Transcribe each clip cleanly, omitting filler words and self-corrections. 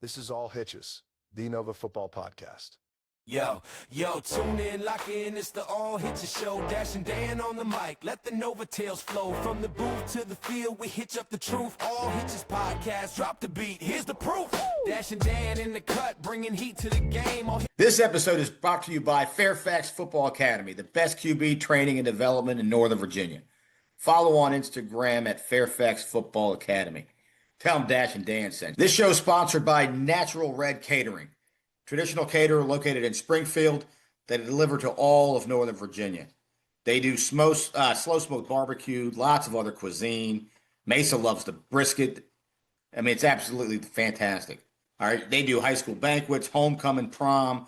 This is All Hitches, the Nova Football Podcast. Yo, tune in, lock in, it's the All Hitches show. Dash and Dan on the mic, let the Nova tales flow. From the booth to the field, we hitch up the truth. All Hitches podcast, drop the beat, here's the proof. Dash and Dan in the cut, bringing heat to the game. This episode is brought to you by Fairfax Football Academy, the best QB training and development in Northern Virginia. Follow on Instagram at Fairfax Football Academy. Tell them Dash and Dan sent. This show is sponsored by Natural Red Catering, traditional caterer located in Springfield that deliver to all of Northern Virginia. They do slow smoked barbecue, lots of other cuisine. Mesa loves the brisket. I mean, it's absolutely fantastic. All right, they do high school banquets, homecoming, prom,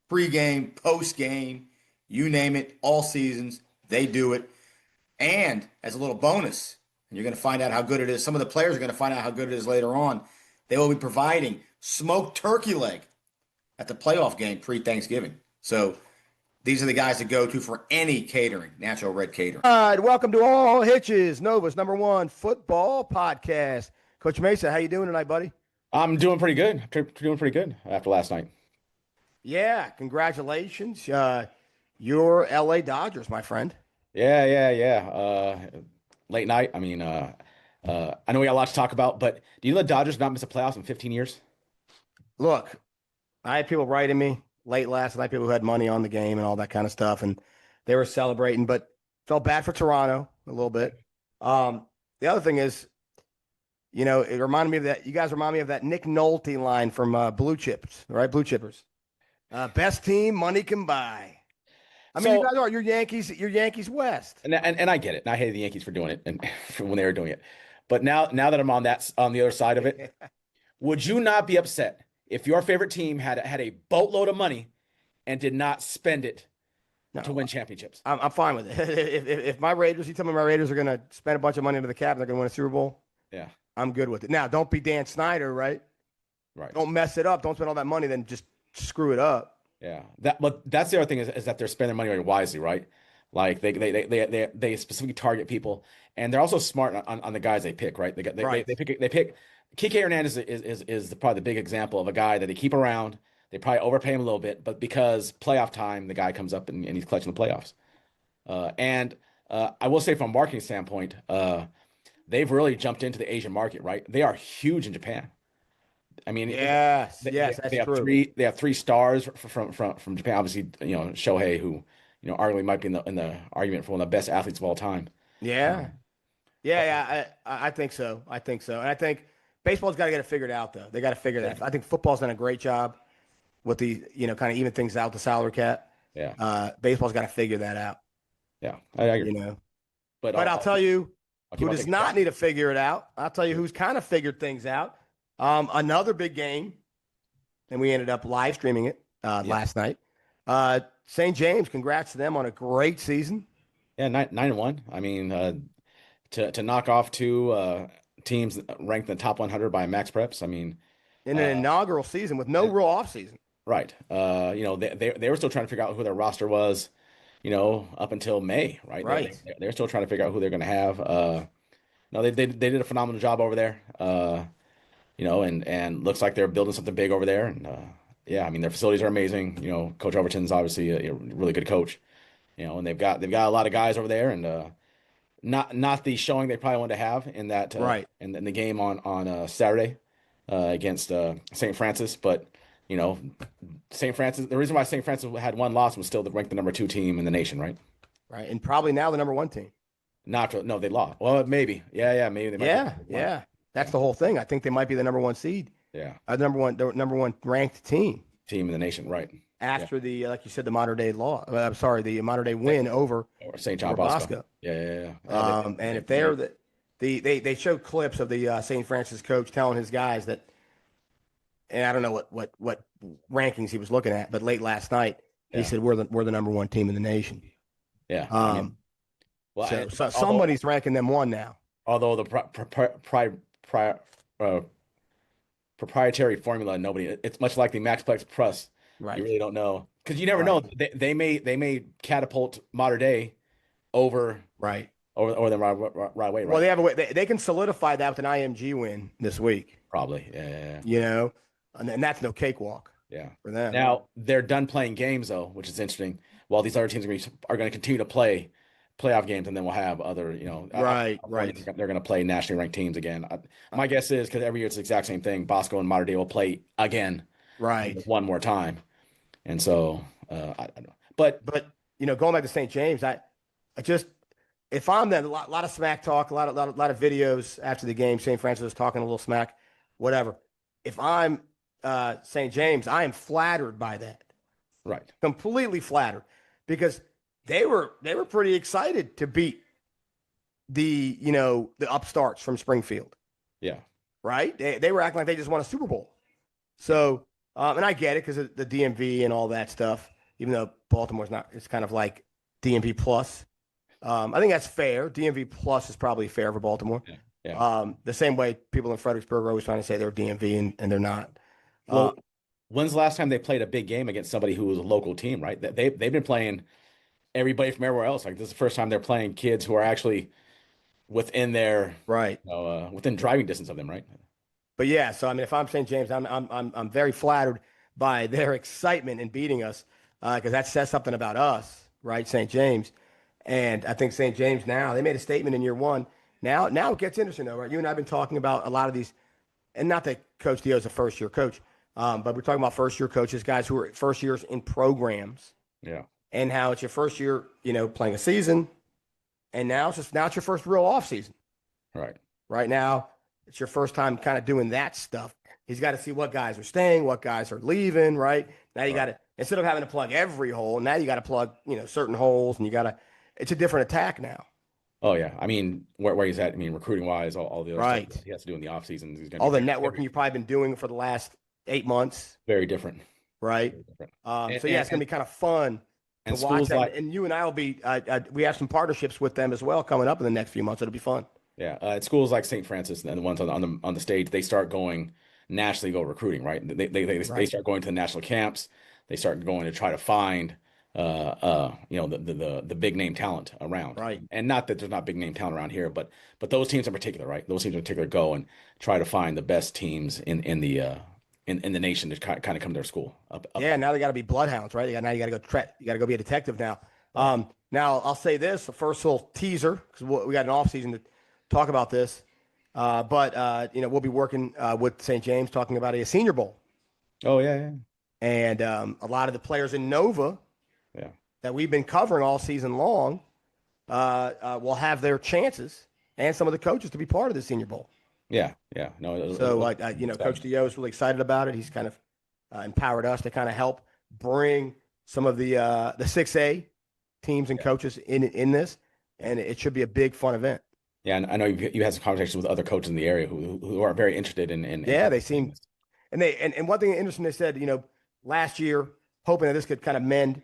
pregame, postgame, you name it, all seasons. They do it. And as a little bonus, and you're going to find out how good it is. Some of the players are going to find out how good it is later on. They will be providing smoked turkey leg at the playoff game pre-Thanksgiving. So these are the guys to go to for any catering, Natural Red Catering. All right, welcome to All Hitches, Nova's #1 football podcast. Coach Mesa, how you doing tonight, buddy? I'm doing pretty good. Doing pretty good after last night. Yeah, congratulations. Your LA Dodgers, my friend. Yeah. Late night. I mean, I know we got a lot to talk about, but do you know the Dodgers not miss the playoffs in 15 years? Look, I had people writing me late last night, people who had money on the game and all that kind of stuff, and they were celebrating, but felt bad for Toronto a little bit. The other thing is, you know, it reminded me of that. You guys remind me of that Nick Nolte line from Blue Chips, right? Blue Chippers. Best team money can buy. I mean, you guys are you're Yankees West, and I get it. And I hated the Yankees for doing it and when they were doing it, but now that I'm on the other side of it, would you not be upset if your favorite team had a boatload of money and did not spend it to win championships? I'm fine with it. If my Raiders, you tell me my Raiders are going to spend a bunch of money into the cap and they're going to win a Super Bowl, yeah, I'm good with it. Now, don't be Dan Snyder, right? Right. Don't mess it up. Don't spend all that money, then just screw it up. Yeah, but that's the other thing is that they're spending money wisely, right? Like they specifically target people, and they're also smart on the guys they pick, right? They pick. Kike Hernandez is probably the big example of a guy that they keep around. They probably overpay him a little bit, but because playoff time, the guy comes up and he's clutching the playoffs. I will say from a marketing standpoint, they've really jumped into the Asian market, right? They are huge in Japan. I mean, yes, they that's have true. They have 3 stars from Japan. Obviously, you know, Shohei, who, you know, arguably might be in the argument for one of the best athletes of all time. Yeah. I think so. And I think baseball's got to get it figured out, though. They got to figure that. I think football's done a great job with the, you know, kind of even things out, the salary cap. Yeah. Baseball's got to figure that out. Yeah, I agree. You know, but I'll tell you who does not need to figure it out. I'll tell you who's kind of figured things out. Another big game, and we ended up live streaming it last night. St. James, congrats to them on a great season. Yeah, 9-1. I mean, to knock off 2 teams ranked in the top 100 by Max Preps. I mean, in an inaugural season with no real off season. Right. You know, they were still trying to figure out who their roster was, you know, up until May, right? Right. They're still trying to figure out who they're going to have. No, they did a phenomenal job over there. You know, and looks like they're building something big over there. And yeah, I mean, their facilities are amazing. You know, Coach Overton's obviously a really good coach. You know, and they've got a lot of guys over there, and not the showing they probably wanted to have in that right in the game on Saturday against St. Francis, but you know, St. Francis. The reason why St. Francis had 1 loss was still ranked the #2 team in the nation, right? Right, and probably now the #1 team. No, they lost. Well, maybe. Yeah, maybe they might. Yeah. That's the whole thing. I think they might be the #1 seed. Yeah. The number one ranked team in the nation, right? After the, like you said, the modern day the modern day win over St. John Bosco. Yeah. And if they're they showed clips of the St. Francis coach telling his guys that, and I don't know what rankings he was looking at, but late last night he said we're the #1 team in the nation. Yeah. So somebody's ranking them 1 now. Although the proprietary formula, it's much like the Maxplex Plus. Right. You really don't know, because you never know. They may catapult modern day over them right away. Right? Well, they have a way. They can solidify that with an IMG win this week. Probably. Yeah. You know, and that's no cakewalk Yeah. for them. Now they're done playing games though, which is interesting. While these other teams are going to continue to play playoff games, and then we'll have other, Right. they're going to play nationally ranked teams again. My guess is because every year it's the exact same thing. Bosco and Mater Dei will play again, Right. one more time, and so I don't know. But going back to St. James, I just if I'm them, a lot of smack talk, a lot of videos after the game. St. Francis was talking a little smack, whatever. If I'm St. James, I am flattered by that. right, Completely flattered, because they were pretty excited to beat the upstarts from Springfield, yeah, right? They were acting like they just won a Super Bowl. So and I get it because of the DMV and all that stuff. Even though Baltimore's not, it's kind of like DMV plus. I think that's fair. DMV plus is probably fair for Baltimore. yeah. The same way people in Fredericksburg are always trying to say they're DMV and they're not. Well, when's the last time they played a big game against somebody who was a local team? Right, they've been playing everybody from everywhere else. Like this is the first time they're playing kids who are actually within their Right. within driving distance of them. Right. But yeah, so I mean, if I'm St. James, I'm very flattered by their excitement in beating us, because that says something about us, right, St. James. And I think St. James now, they made a statement in year one. Now it gets interesting though, right? You and I have been talking about a lot of these, and not that Coach Dio is a first year coach, but we're talking about first year coaches, guys who are first years in programs, Yeah. and how it's your first year, playing a season, and now it's your first real off season. Right. Right now, it's your first time kind of doing that stuff. He's got to see what guys are staying, what guys are leaving, right? Now you got to, instead of having to plug every hole, now you got to plug, certain holes, and it's a different attack now. Oh yeah. I mean, where he's at. I mean, recruiting wise, all the other Right. stuff he has to do in the off seasons. He's going All the networking you've probably been doing for the last 8 months, very different. right? Very different. So yeah, it's going to be kind of fun to watch schools that. And you and I will be, we have some partnerships with them as well coming up in the next few months. It'll be fun. Yeah. At schools like St. Francis and the ones on the stage, they start going nationally recruiting. Right. They start going to the national camps. They start going to try to find the big name talent around. Right. And not that there's not big name talent around here, but those teams in particular, right? Those teams in particular go and try to find the best teams in the nation to kind of come to their school. Yeah, now they got to be bloodhounds, right? Now you got to go you got to go be a detective now. Now I'll say this, the first little teaser, because we got an off season to talk about this. But we'll be working with St. James talking about a Senior Bowl. Oh yeah. And a lot of the players in Nova that we've been covering all season long will have their chances, and some of the coaches to be part of the Senior Bowl. Yeah. No. So, Coach Dio is really excited about it. He's kind of empowered us to kind of help bring some of the 6A teams and coaches in this, and it should be a big, fun event. Yeah, and I know you had some conversations with other coaches in the area who are very interested in Yeah, they seem, and one thing interesting, they said, last year, hoping that this could kind of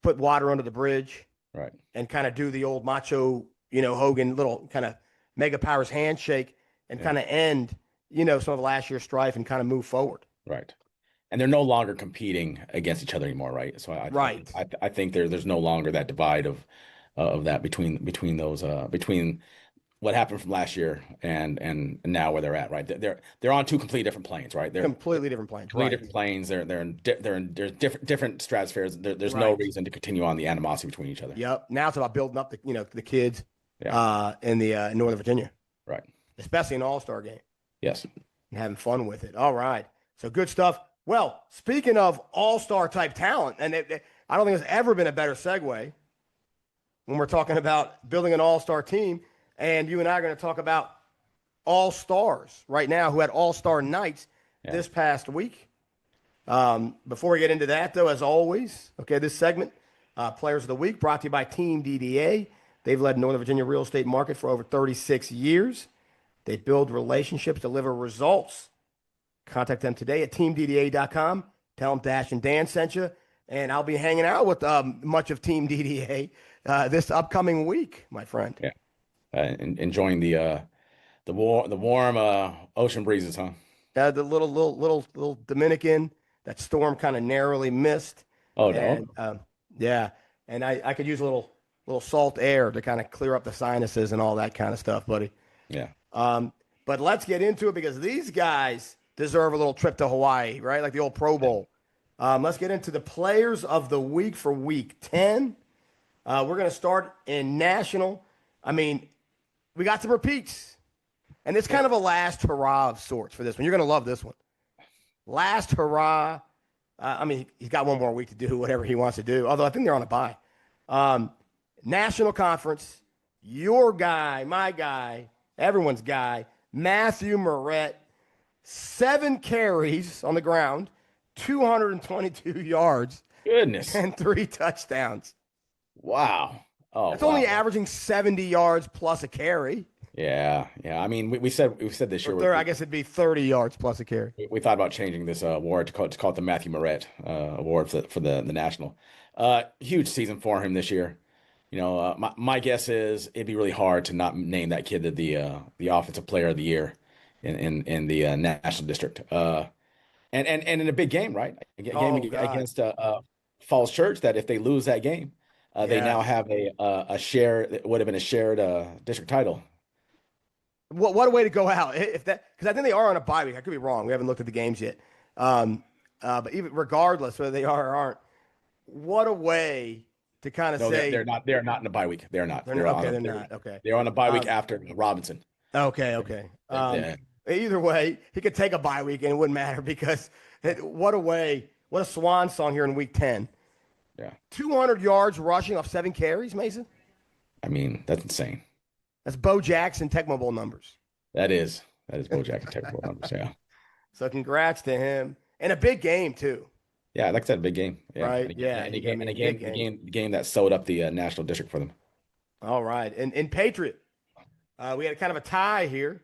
put water under the bridge, right, and kind of do the old macho, Hogan little kind of mega powers handshake, and kind of end, some of last year's strife and kind of move forward. Right. And they're no longer competing against each other anymore, right? So I think there's no longer that divide of that between those between what happened from last year and now where they're at, right? They're on two completely different planes, right? They're completely different planes. Completely different planes. They're in there's different stratospheres. There's no reason to continue on the animosity between each other. Yep. Now it's about building up the kids in Northern Virginia. Right. Especially an all-star game. Yes. And having fun with it. All right. So good stuff. Well, speaking of all-star type talent, and I don't think there's ever been a better segue when we're talking about building an all-star team, and you and I are going to talk about all-stars right now who had all-star nights this past week. Before we get into that, though, as always, this segment, Players of the Week, brought to you by Team DDA. They've led Northern Virginia real estate market for over 36 years. They build relationships, deliver results. Contact them today at teamdda.com. Tell them Dash and Dan sent you. And I'll be hanging out with much of Team DDA this upcoming week, my friend. Yeah. Enjoying the warm ocean breezes, huh? The little Dominican, that storm kind of narrowly missed. Oh, and, no. Yeah. And I could use a little salt air to kind of clear up the sinuses and all that kind of stuff, buddy. Yeah. But let's get into it, because these guys deserve a little trip to Hawaii, right? Like the old Pro Bowl. Let's get into the players of the week for week 10. We're going to start in national. I mean, we got some repeats. And it's kind of a last hurrah of sorts for this one. You're going to love this one. Last hurrah. I mean, he's got one more week to do whatever he wants to do, although I think they're on a bye. National Conference, your guy, my guy, everyone's guy, Matthew Moret, 7 carries on the ground, 222 yards. Goodness. And 3 touchdowns. Wow. Oh, it's wow. only averaging 70 yards plus a carry. Yeah. I mean, we said this year. I guess it'd be 30 yards plus a carry. We thought about changing this award to call it the Matthew Moret award for the national. Huge season for him this year. You know, my guess is it'd be really hard to not name that kid the offensive player of the year in the national district. And in a big game, right? A game against Falls Church. That if they lose that game, they now have a share. It would have been a shared district title. What a way to go out! If that, because I think they are on a bye week. I could be wrong. We haven't looked at the games yet. But even regardless whether they are or aren't, what a way to kind of say they're not. They're not in a bye week. They're not. They're not. Okay. They're on a bye week after Robinson. Okay. Either way, he could take a bye week and it wouldn't matter because what a swan song here in week 10. Yeah. 200 yards rushing off 7 carries, Mason. I mean, that's insane. That's Bo Jackson Tecmo Bowl numbers. That is Bo Jackson Tecmo Bowl numbers. Yeah. So congrats to him, and a big game too. Yeah, like I said, a big game. Yeah. Right. And a game that sewed up the national district for them. All right, and in Patriot, we had kind of a tie here.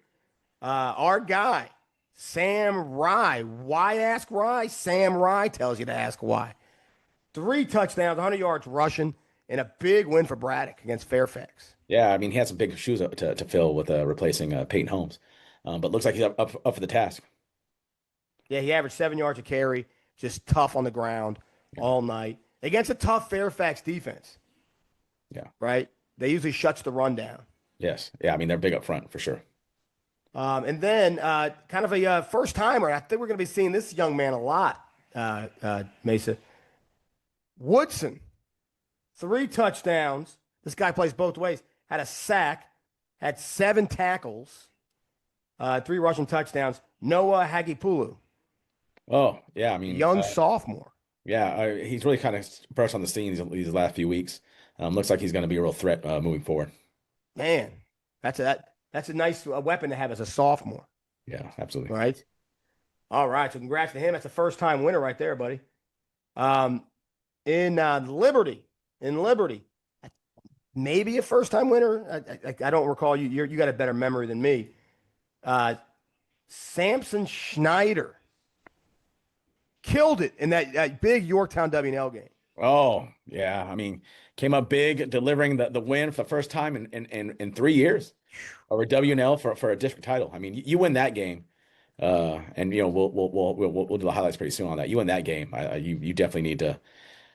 Our guy, Sam Rye. Why ask Rye? Sam Rye tells you to ask why. 3 touchdowns, 100 yards rushing, and a big win for Braddock against Fairfax. Yeah, I mean, he had some big shoes to fill with replacing Peyton Holmes. But looks like he's up for the task. Yeah, he averaged 7 yards a carry, just tough on the ground all night against a tough Fairfax defense. Yeah. Right? They usually shuts the run down. Yes. Yeah, I mean, they're big up front for sure. And then kind of a first-timer. I think we're going to be seeing this young man a lot, Mesa. Woodson, 3 touchdowns. This guy plays both ways. Had a sack, had 7 tackles, 3 rushing touchdowns. Noah Hagipulu. Oh, yeah. I mean, young sophomore. Yeah, he's really kind of burst on the scene these last few weeks. Looks like he's going to be a real threat moving forward. Man, that's a nice weapon to have as a sophomore. Yeah, absolutely. Right? All right, so congrats to him. That's a first-time winner right there, buddy. In Liberty, maybe a first-time winner. I don't recall. You got a better memory than me. Samson Schneider killed it in that big Yorktown W&L game. Oh, yeah. I mean, came up big, delivering the win for the first time in 3 years over W&L for a district title. I mean, you win that game, and you know we'll do the highlights pretty soon on that. You win that game, you definitely need to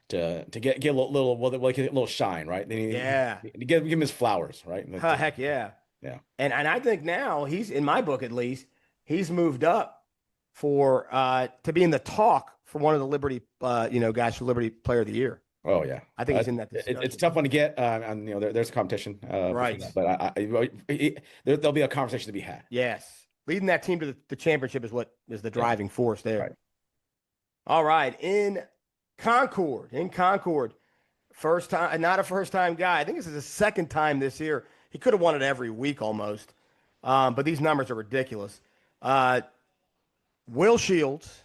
get a little shine, right? Give him his flowers, right? Heck yeah. Yeah. And I think now he's, in my book at least, he's moved up for to be in the talk for one of the Liberty guys for Liberty Player of the Year. Oh yeah, I think he's in that discussion. It's a tough one to get, and there's competition, right? But there'll be a conversation to be had. Yes, leading that team to the championship is the driving force there. Right. All right, in Concord, first time, not a first time guy. I think this is his second time this year. He could have won it every week almost, but these numbers are ridiculous. Will Shields,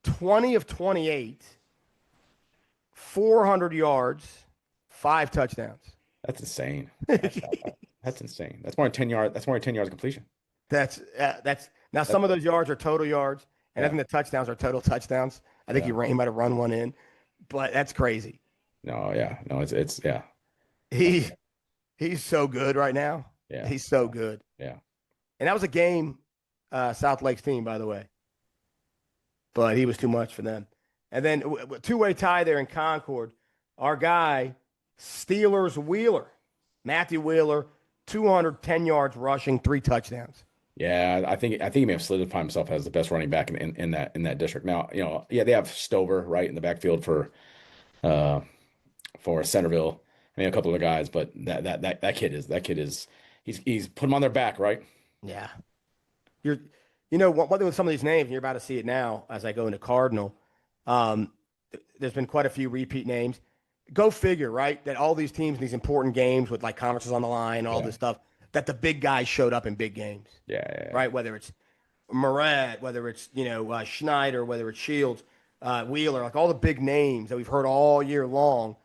20 of 28. 400 yards, 5 touchdowns. That's insane. That's insane. That's more than 10 yards. That's more than 10 yards of completion. That's some of those yards are total yards, and I think the touchdowns are total touchdowns. I think he might have run one in, but that's crazy. No, it's yeah. He's so good right now. Yeah, he's so good. Yeah, and that was a game, South Lake's team, by the way, but he was too much for them. And then two-way tie there in Concord. Our guy, Steelers Wheeler, Matthew Wheeler, 210 yards rushing, 3 touchdowns. Yeah, I think he may have solidified himself as the best running back in that district. Now, yeah, they have Stover right in the backfield uh for Centerville. I mean, a couple of guys, but that kid is he's put him on their back, right? Yeah. You're, one thing with some of these names, and you're about to see it now as I go into Cardinal. Um, there's been quite a few repeat names. Go figure, right? That all these teams in these important games with like conferences on the line, all Yeah. this stuff, that the big guys showed up in big games, Yeah, yeah, right? Whether it's Moret, whether it's Schneider, whether it's Shields, Wheeler, like all the big names that we've heard all year long,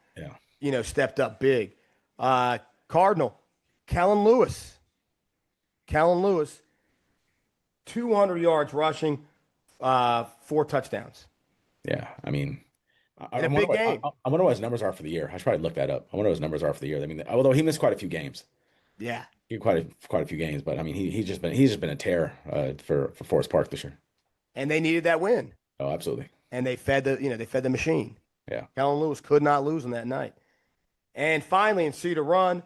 yeah. stepped up big. Cardinal, Kellen Lewis, Kellen Lewis, 200 yards rushing, 4 touchdowns Yeah. I mean, I, in I a wonder big what game. I wonder what his numbers are for the year. I should probably look that up. I wonder what his numbers are for the year. I mean, although he missed quite a few games, Yeah, he had quite a few games, but I mean, he's just been a tear for Forest Park this year. and they needed that win, Oh, absolutely. and they fed the machine. Yeah. Kellen Lewis could not lose on that night. And finally, in Cedar Run,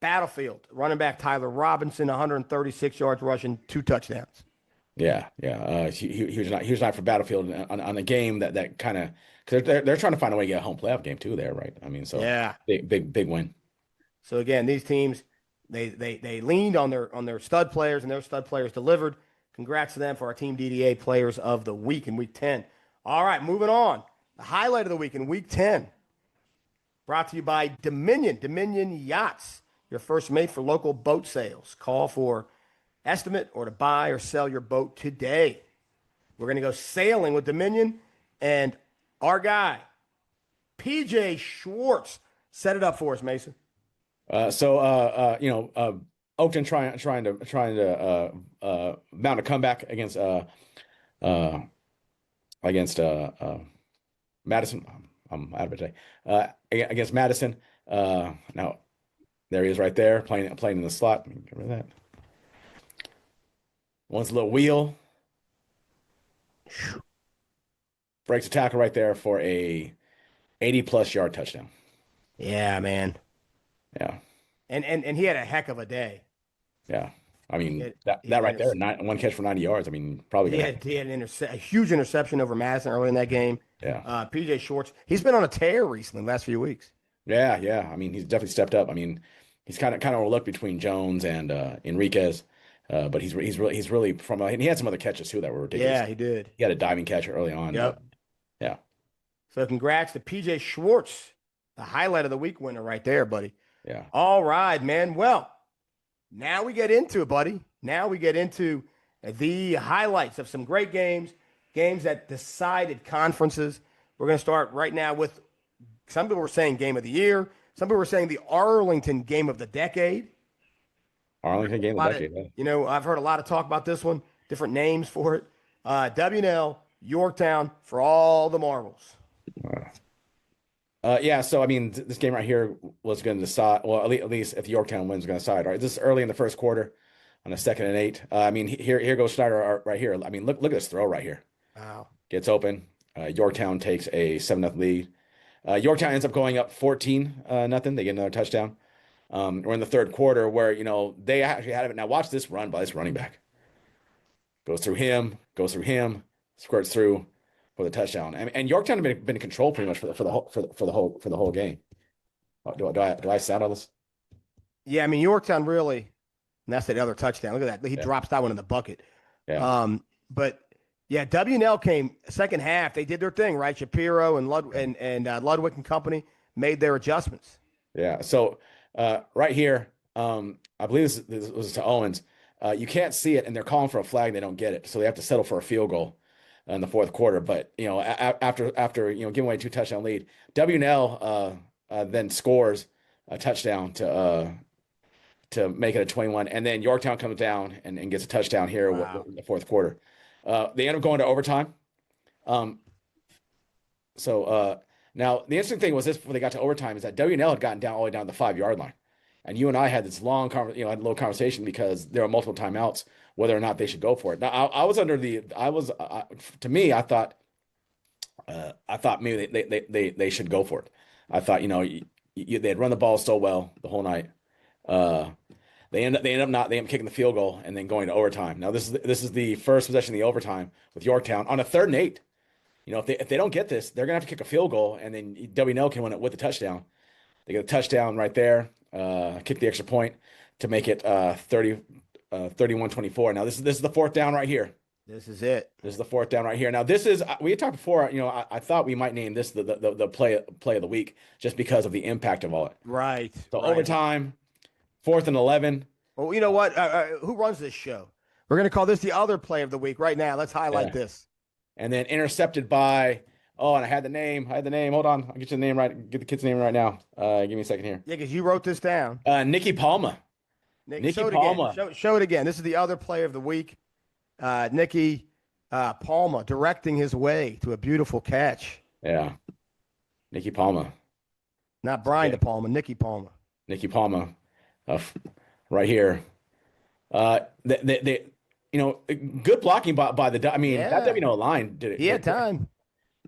Battlefield, running back Tyler Robinson, 136 yards rushing, 2 touchdowns. Yeah, yeah. He was not for Battlefield on a game that kind of because they're trying to find a way to get a home playoff game too there, right? I mean, so Yeah. big win. So again, these teams they leaned on their stud players, and their stud players delivered. Congrats to them for our Team DDA Players of the Week in Week 10. All right, moving on. The highlight of the week in Week 10, brought to you by Dominion Yachts, your first mate for local boat sales. Call for estimate or to buy or sell your boat today. We're going to go sailing with Dominion, and our guy, PJ Schwartz, set it up for us, Mason. Oakton trying to mount a comeback against Madison. I'm out of it today. Against Madison. Now there he is right there playing in the slot. Get rid of that. Wants a little wheel. Breaks a tackle right there for a 80+ yard touchdown. Yeah, man. Yeah. And he had a heck of a day. Yeah. I mean, He had- that he had right there, interce- one catch for 90 yards. I mean, probably He gonna had a huge interception over Madison early in that game. yeah. PJ Schwartz, he's been on a tear recently, the last few weeks. Yeah, yeah. I mean, he's definitely stepped up. I mean, he's kind of overlooked between Jones and Enriquez, but he's really from. And he had some other catches too that were ridiculous. Yeah, he did. He had a diving catch early on. Yep. Yeah. So congrats to PJ Schwartz, the highlight of the week winner right there, buddy. Yeah. All right, man. Well, now we get into it, buddy. Now we get into the highlights of some great games that decided conferences. We're going to start right now with some people were saying game of the year. Some people were saying the Arlington game of the decade. Arlington game of the decade. Yeah. I've heard a lot of talk about this one, different names for it. W&L, Yorktown for all the marbles. Yeah, so I mean, this game right here was going to decide. Well, at least if Yorktown wins, going to decide. Right, this is early in the first quarter, on a 2nd and 8. I mean, here goes Schneider right here. I mean, look at this throw right here. Wow. Gets open. Yorktown takes a 7-0 lead. Yorktown ends up going up 14-0. They get another touchdown. We're in the third quarter where they actually had it. Now watch this run by this running back. Goes through him, squirts through for the touchdown. And Yorktown have been in control pretty much for the whole game. Do I sound all this? Yeah, I mean Yorktown really, and that's the other touchdown. Look at that. He drops that one in the bucket. Yeah. But yeah, W&L came second half. They did their thing, right? Shapiro and Ludwig and company made their adjustments. Yeah. So right here, I believe this was to Owens. You can't see it, and they're calling for a flag. They don't get it, so they have to settle for a field goal in the fourth quarter. But after giving away a 2-touchdown lead, W&L then scores a touchdown to make it a 21, and then Yorktown comes down and gets a touchdown here in the fourth quarter. They end up going to overtime. So now the interesting thing was this: before they got to overtime, is that W&L had gotten down all the way down to the 5-yard line, and you and I had this long, had a little conversation because there were multiple timeouts whether or not they should go for it. Now to me, I thought maybe they should go for it. I thought they had run the ball so well the whole night. They end up kicking the field goal and then going to overtime. Now this is the first possession of the overtime with Yorktown on a 3rd and 8. You know, if they don't get this, they're gonna have to kick a field goal, and then WNL can win it with a touchdown. They get a touchdown right there, kick the extra point to make it 31-24. Now this is the 4th down right here. This is it. This is the 4th down right here. Now this is we had talked before. You know, I thought we might name this the play of the week just because of the impact of all it. Right. So right. overtime, 4th and 11. Well, you know what? Who runs this show? We're going to call this the other play of the week right now. Let's highlight this. And then intercepted by, and I had the name. Hold on. I'll get you the name right. Get the kid's name right now. Give me a second here. Yeah, because you wrote this down. Nikki Palma. Nikki Palma. Show it again. This is the other play of the week. Nikki Palma directing his way to a beautiful catch. Yeah. Nikki Palma. Not Brian De Palma, Nikki Palma. Nikki Palma. Right here. They good blocking by the. I mean, that WNO line did it. He had time.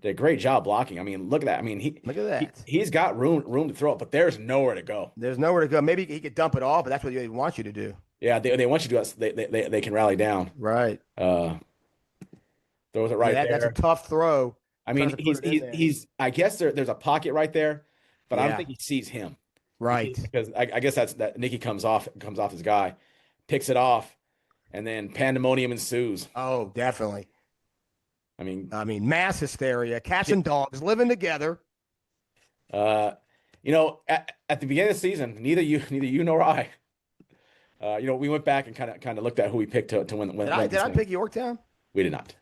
Did a great job blocking. I mean, look at that. I mean, look at that. He's got room to throw it, but there's nowhere to go. There's nowhere to go. Maybe he could dump it off, but that's what they want you to do. Yeah, they want you to do that. They can rally down. Right. Throws it right there. That's a tough throw. I mean, he's. I guess there's a pocket right there, but I don't think he sees him. Right. Because I guess that Nikki comes off his guy, picks it off, and then pandemonium ensues. Oh, definitely. I mean, mass hysteria, cats and dogs living together. At the beginning of the season, neither you nor I. We went back and kind of looked at who we picked to win. Did I pick Yorktown? We did not.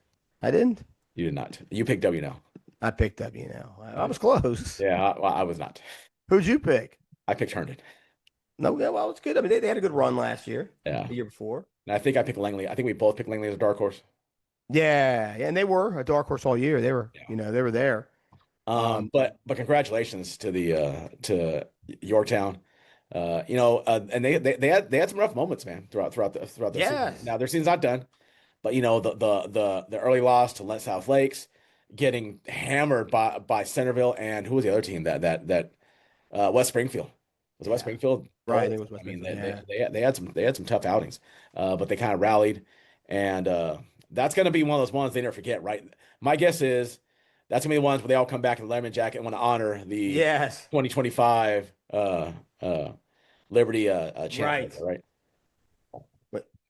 I didn't. You did not. You picked WNL. I picked WNL. I was close. Yeah, I was not. Who'd you pick? I picked Herndon. No, well, it's good. I mean, they had a good run last year. Yeah. The year before. And I think I picked Langley. I think we both picked Langley as a dark horse. Yeah, and they were a dark horse all year. They were, they were there. But congratulations to Yorktown. And they had some rough moments, man, throughout the season. Now their season's not done, but the early loss to South Lakes, getting hammered by Centerville, and who was the other team that West Springfield. Was it West Springfield? Right, I think it was West Springfield. They had some tough outings, but they kind of rallied, and that's going to be one of those ones they never forget, right? My guess is that's going to be the ones where they all come back in the Letterman jacket and want to honor the 2025 Liberty champion, right?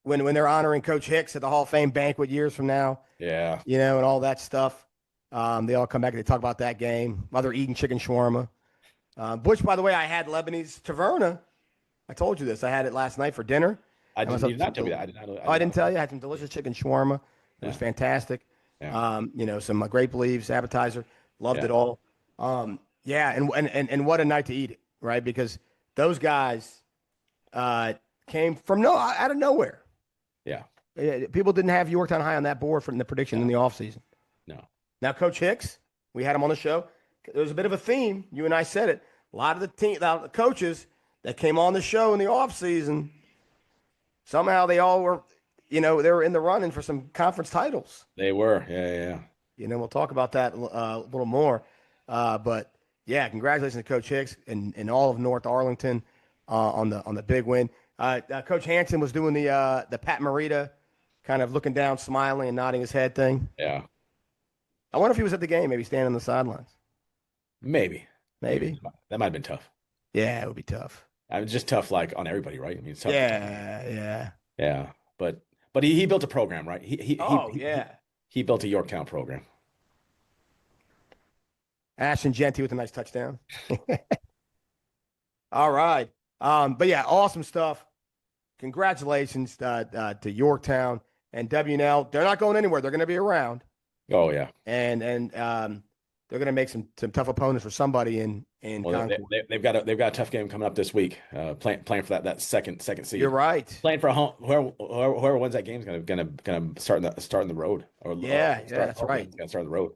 When they're honoring Coach Hicks at the Hall of Fame banquet years from now, yeah, and all that stuff, they all come back and they talk about that game. While they're eating chicken shawarma, which, by the way, I had Lebanese taverna. I told you this. I had it last night for dinner. You did not tell me that. I did not know that. I didn't tell you. I had some delicious chicken shawarma. It was fantastic. Yeah. Some grape leaves appetizer. Loved it all. And what a night to eat it, right? Because those guys came from out of nowhere. Yeah. People didn't have Yorktown High on that board in the prediction in the offseason. No. Now, Coach Hicks, we had him on the show. There was a bit of a theme. You and I said it. A lot of the coaches that came on the show in the offseason, somehow they all were, they were in the running for some conference titles. They were. Yeah. We'll talk about that a little more. But yeah, congratulations to Coach Hicks and all of North Arlington on the big win. Coach Hansen was doing the Pat Morita kind of looking down, smiling and nodding his head thing. Yeah. I wonder if he was at the game, maybe standing on the sidelines. Maybe. That might have been tough. Yeah, it would be tough. I mean, just tough, like on everybody, right? I mean, it's tough. Yeah. But he built a program, right? He built a Yorktown program. Ashton Genty with a nice touchdown. All right. But yeah, awesome stuff. Congratulations to Yorktown and WNL. They're not going anywhere. They're going to be around. Oh yeah. And they're going to make some tough opponents for somebody in Concord. They've got a tough game coming up this week. Playing for that second seed. You're right. Playing for a home. Whoever wins that game is gonna start in the road. That's right. Gonna start on the road.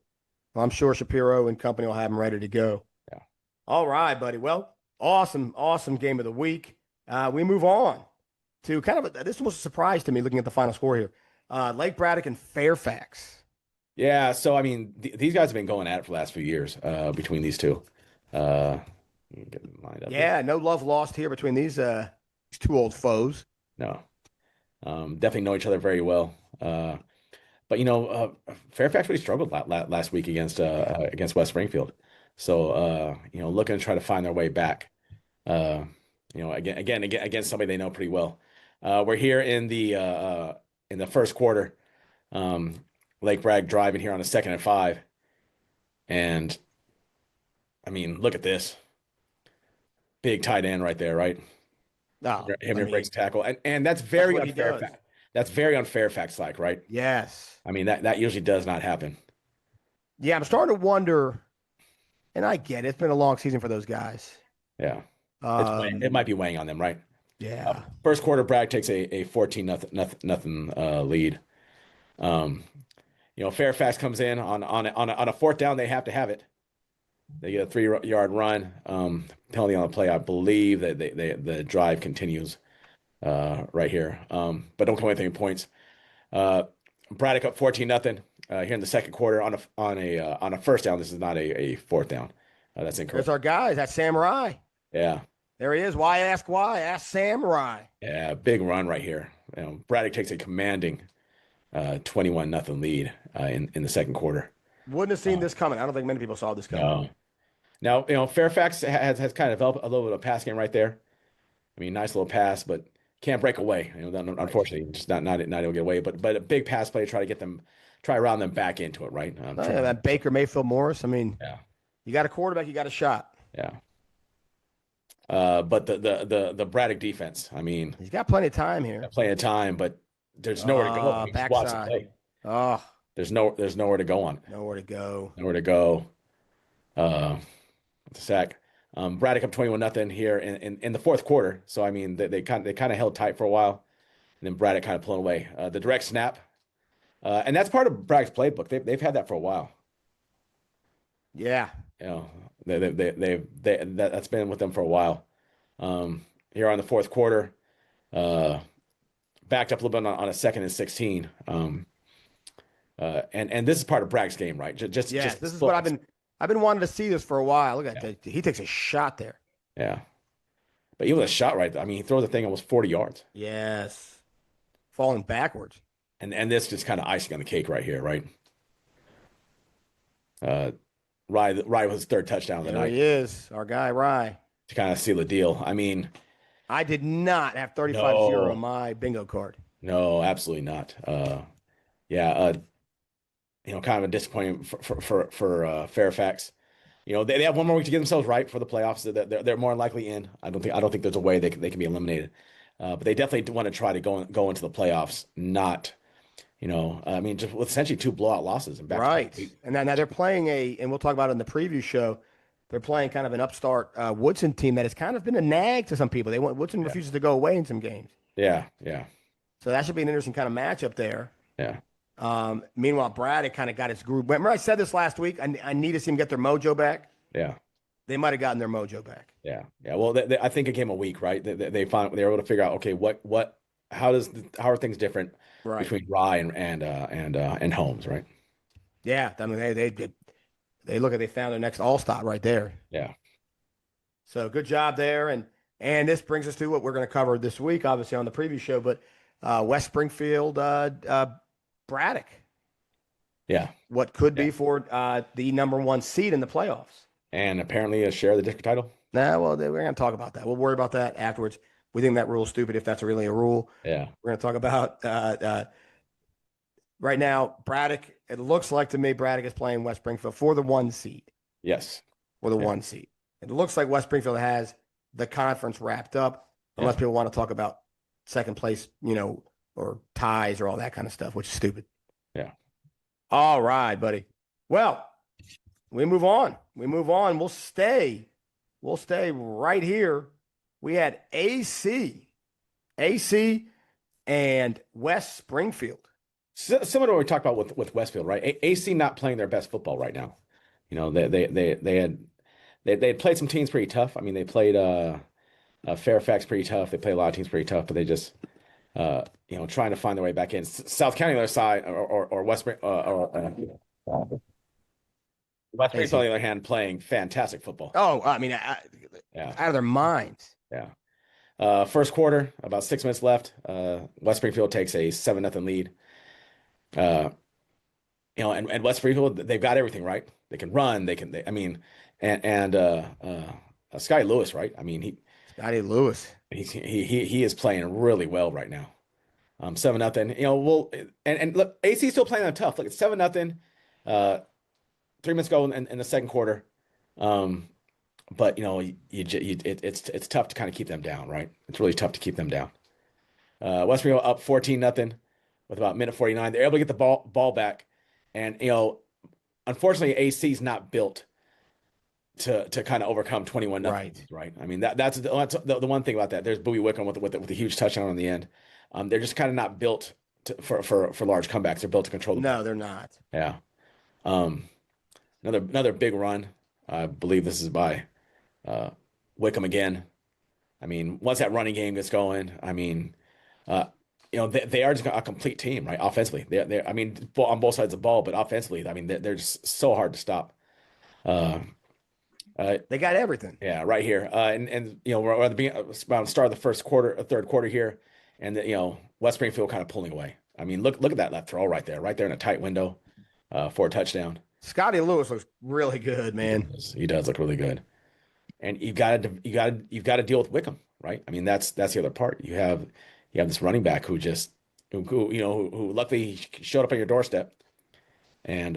Well, I'm sure Shapiro and company will have them ready to go. Yeah. All right, buddy. Well, awesome game of the week. We move on to kind of this was a surprise to me looking at the final score here. Lake Braddock and Fairfax. Yeah. So I mean, these guys have been going at it for the last few years between these two. Get them lined up no love lost here between these two old foes. No. Definitely know each other very well. But Fairfax really struggled last week against West Springfield. So looking to try to find their way back. Again against somebody they know pretty well. We're here in the first quarter. Lake Bragg driving here on a 2nd and 5. And I mean, look at this. Big tight end right there, right? No, Him your breaks tackle. And that's very unfair. That's very unfairfax like, right? Yes. I mean, that usually does not happen. Yeah, I'm starting to wonder, and I get it. It's been a long season for those guys. Yeah. It might be weighing on them, right? Yeah. First quarter, Bragg takes a 14-nothing lead. Fairfax comes in on a 4th down. They have to have it. They get a 3-yard run. Penalty on the play. I believe that the drive continues right here. But don't come anything in points. Braddock up 14-0 here in the second quarter on a 1st down. This is not a 4th down. That's incorrect. There's our guys. That's Samurai. Yeah. There he is. Why ask why? Ask Samurai. Yeah, big run right here. Braddock takes a commanding 21-0 lead in the second quarter. Wouldn't have seen this coming. I don't think many people saw this coming. No. Now, Fairfax has kind of developed a little bit of pass game right there. I mean, nice little pass, but can't break away. Unfortunately, just not able to get away. But a big pass play, try to round them back into it, right? That Baker Mayfield Morris. I mean, yeah. You got a quarterback, you got a shot. Yeah. But the Braddock defense, I mean, he's got plenty of time here. Plenty of time, but there's nowhere to go. I mean, backside. There's nowhere to go on. Nowhere to go. Nowhere to go. The sack. Braddock up 21-0 here in the fourth quarter. So I mean, they kind of held tight for a while, and then Braddock kind of pulling away. The direct snap, and that's part of Braddock's playbook. They've had that for a while. Yeah. That's been with them for a while. Here on the fourth quarter, backed up a little bit on a 2nd and 16. And this is part of Bragg's game, right? This is what I've been wanting to see this for a while. Look at that. He takes a shot there. Yeah. But even a shot right there. I mean, he throws the thing almost 40 yards. Yes. Falling backwards. And this just kind of icing on the cake right here, right? Rye was his 3rd touchdown of the night. He is. Our guy, Rye. To kind of seal the deal. I mean, I did not have 35-0 on my bingo card. No, absolutely not. Kind of a disappointment for Fairfax. They have one more week to get themselves right for the playoffs. They're more likely in. I don't think there's a way they can be eliminated. But they definitely want to try to go into the playoffs. Not, just with essentially 2 blowout losses in back. Right, and now they're playing and we'll talk about it in the preview show. They're playing kind of an upstart Woodson team that has kind of been a nag to some people. Woodson refuses to go away in some games. Yeah. So that should be an interesting kind of matchup there. Yeah. Meanwhile, Braddock kind of got his groove. Remember I said this last week? I need to see them get their mojo back. Yeah. They might have gotten their mojo back. Yeah. Well, I think it came a week, right? They were able to figure out, okay, how are things different between Rye and Holmes, right? Yeah. I mean, they found their next all-star right there. Yeah. So good job there. And this brings us to what we're going to cover this week, obviously on the preview show, but West Springfield, Braddock. Yeah. What could be for the number 1 seed in the playoffs. And apparently a share of the district title. Nah, well, we're going to talk about that. We'll worry about that afterwards. We think that rule's stupid if that's really a rule. Yeah. We're going to talk about right now, Braddock. It looks like to me Braddock is playing West Springfield for the 1 seed. Yes. For the 1 seed. It looks like West Springfield has the conference wrapped up, unless people want to talk about second place, or ties or all that kind of stuff, which is stupid. Yeah. All right, buddy. Well, we move on. We'll stay right here. We had AC and West Springfield. Similar to what we talked about with Westfield, right? AC not playing their best football right now. They had played some teams pretty tough. I mean, they played Fairfax pretty tough. They played a lot of teams pretty tough, but they just trying to find their way back in. South County on the other side, or West Springfield on the other hand, playing fantastic football. Oh, I mean, out of their minds. Yeah. First quarter, about 6 minutes left. West Springfield takes a 7-0 lead. Uh, and West Springfield, they've got everything, right? They can run, I mean, Sky Lewis, right? I mean, Scotty Lewis. he is playing really well right now. 7-0. And look, AC still playing them tough. Look, it's 7-0. 3 minutes go in the second quarter. But it's tough to kind of keep them down, right? It's really tough to keep them down. West Springfield up 14-0 with about minute 49. They're able to get the ball back, and unfortunately, AC's not built to kind of overcome 21-0. Right. I mean that's the one thing about that. There's Bowie Wickham with a huge touchdown on the end. They're just kind of not built for large comebacks. They're built to control the ball. No, they're not. Yeah. Another big run. I believe this is by Wickham again. I mean, once that running game gets going, I mean, they are just a complete team, right? Offensively, I mean, on both sides of the ball, but offensively, I mean, they're just so hard to stop. They got everything. Yeah, right here. We're at the start of the third quarter here, and West Springfield kind of pulling away. I mean, look at that left throw right there in a tight window for a touchdown. Scotty Lewis looks really good, man. He does look really good, and you've got to deal with Wickham, right? I mean, that's the other part. You have this running back who luckily showed up on your doorstep, and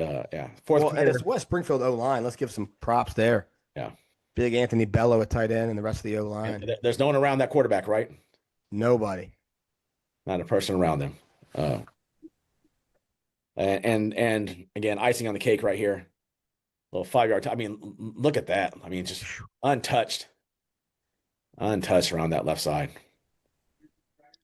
fourth quarter. And it's West Springfield O-line. Let's give some props there. Yeah, big Anthony Bello at tight end, and the rest of the O-line. There's no one around that quarterback, right? Nobody. Not a person around them. And again, icing on the cake right here. Little 5-yard. I mean, look at that. I mean, just untouched around that left side.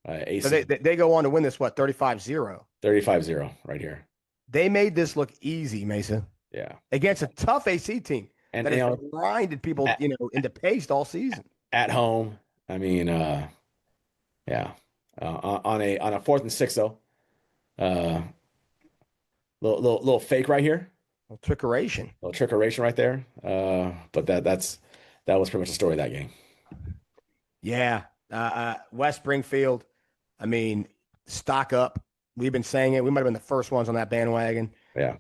So they go on to win this, 35-0? 35-0 right here. They made this look easy, Mason. Yeah. Against a tough AC team that has grinded people, into paste all season. At home. I mean, yeah. On a 4th and 6 though. Little fake right here. A little trickeration right there. But that was pretty much the story of that game. Yeah. West Springfield, I mean, stock up. We've been saying it. We might have been the first ones on that bandwagon. Yeah.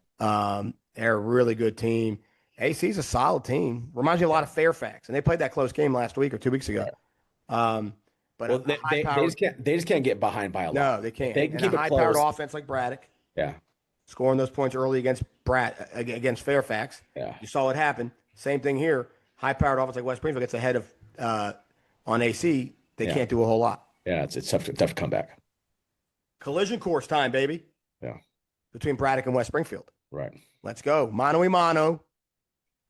They're a really good team. AC's a solid team. Reminds me a lot of Fairfax, and they played that close game last week or 2 weeks ago. But they just can't get behind by a lot. No, they can't. They can keep a it high-powered close. offense like Braddock. Yeah. Scoring those points early against Fairfax. Yeah. You saw it happen. Same thing here. High-powered offense like West Springfield gets ahead of on AC. They can't do a whole lot. Yeah, it's tough to come back. Collision course time, baby. Yeah. Between Braddock and West Springfield. Right. Let's go. Mano y mano.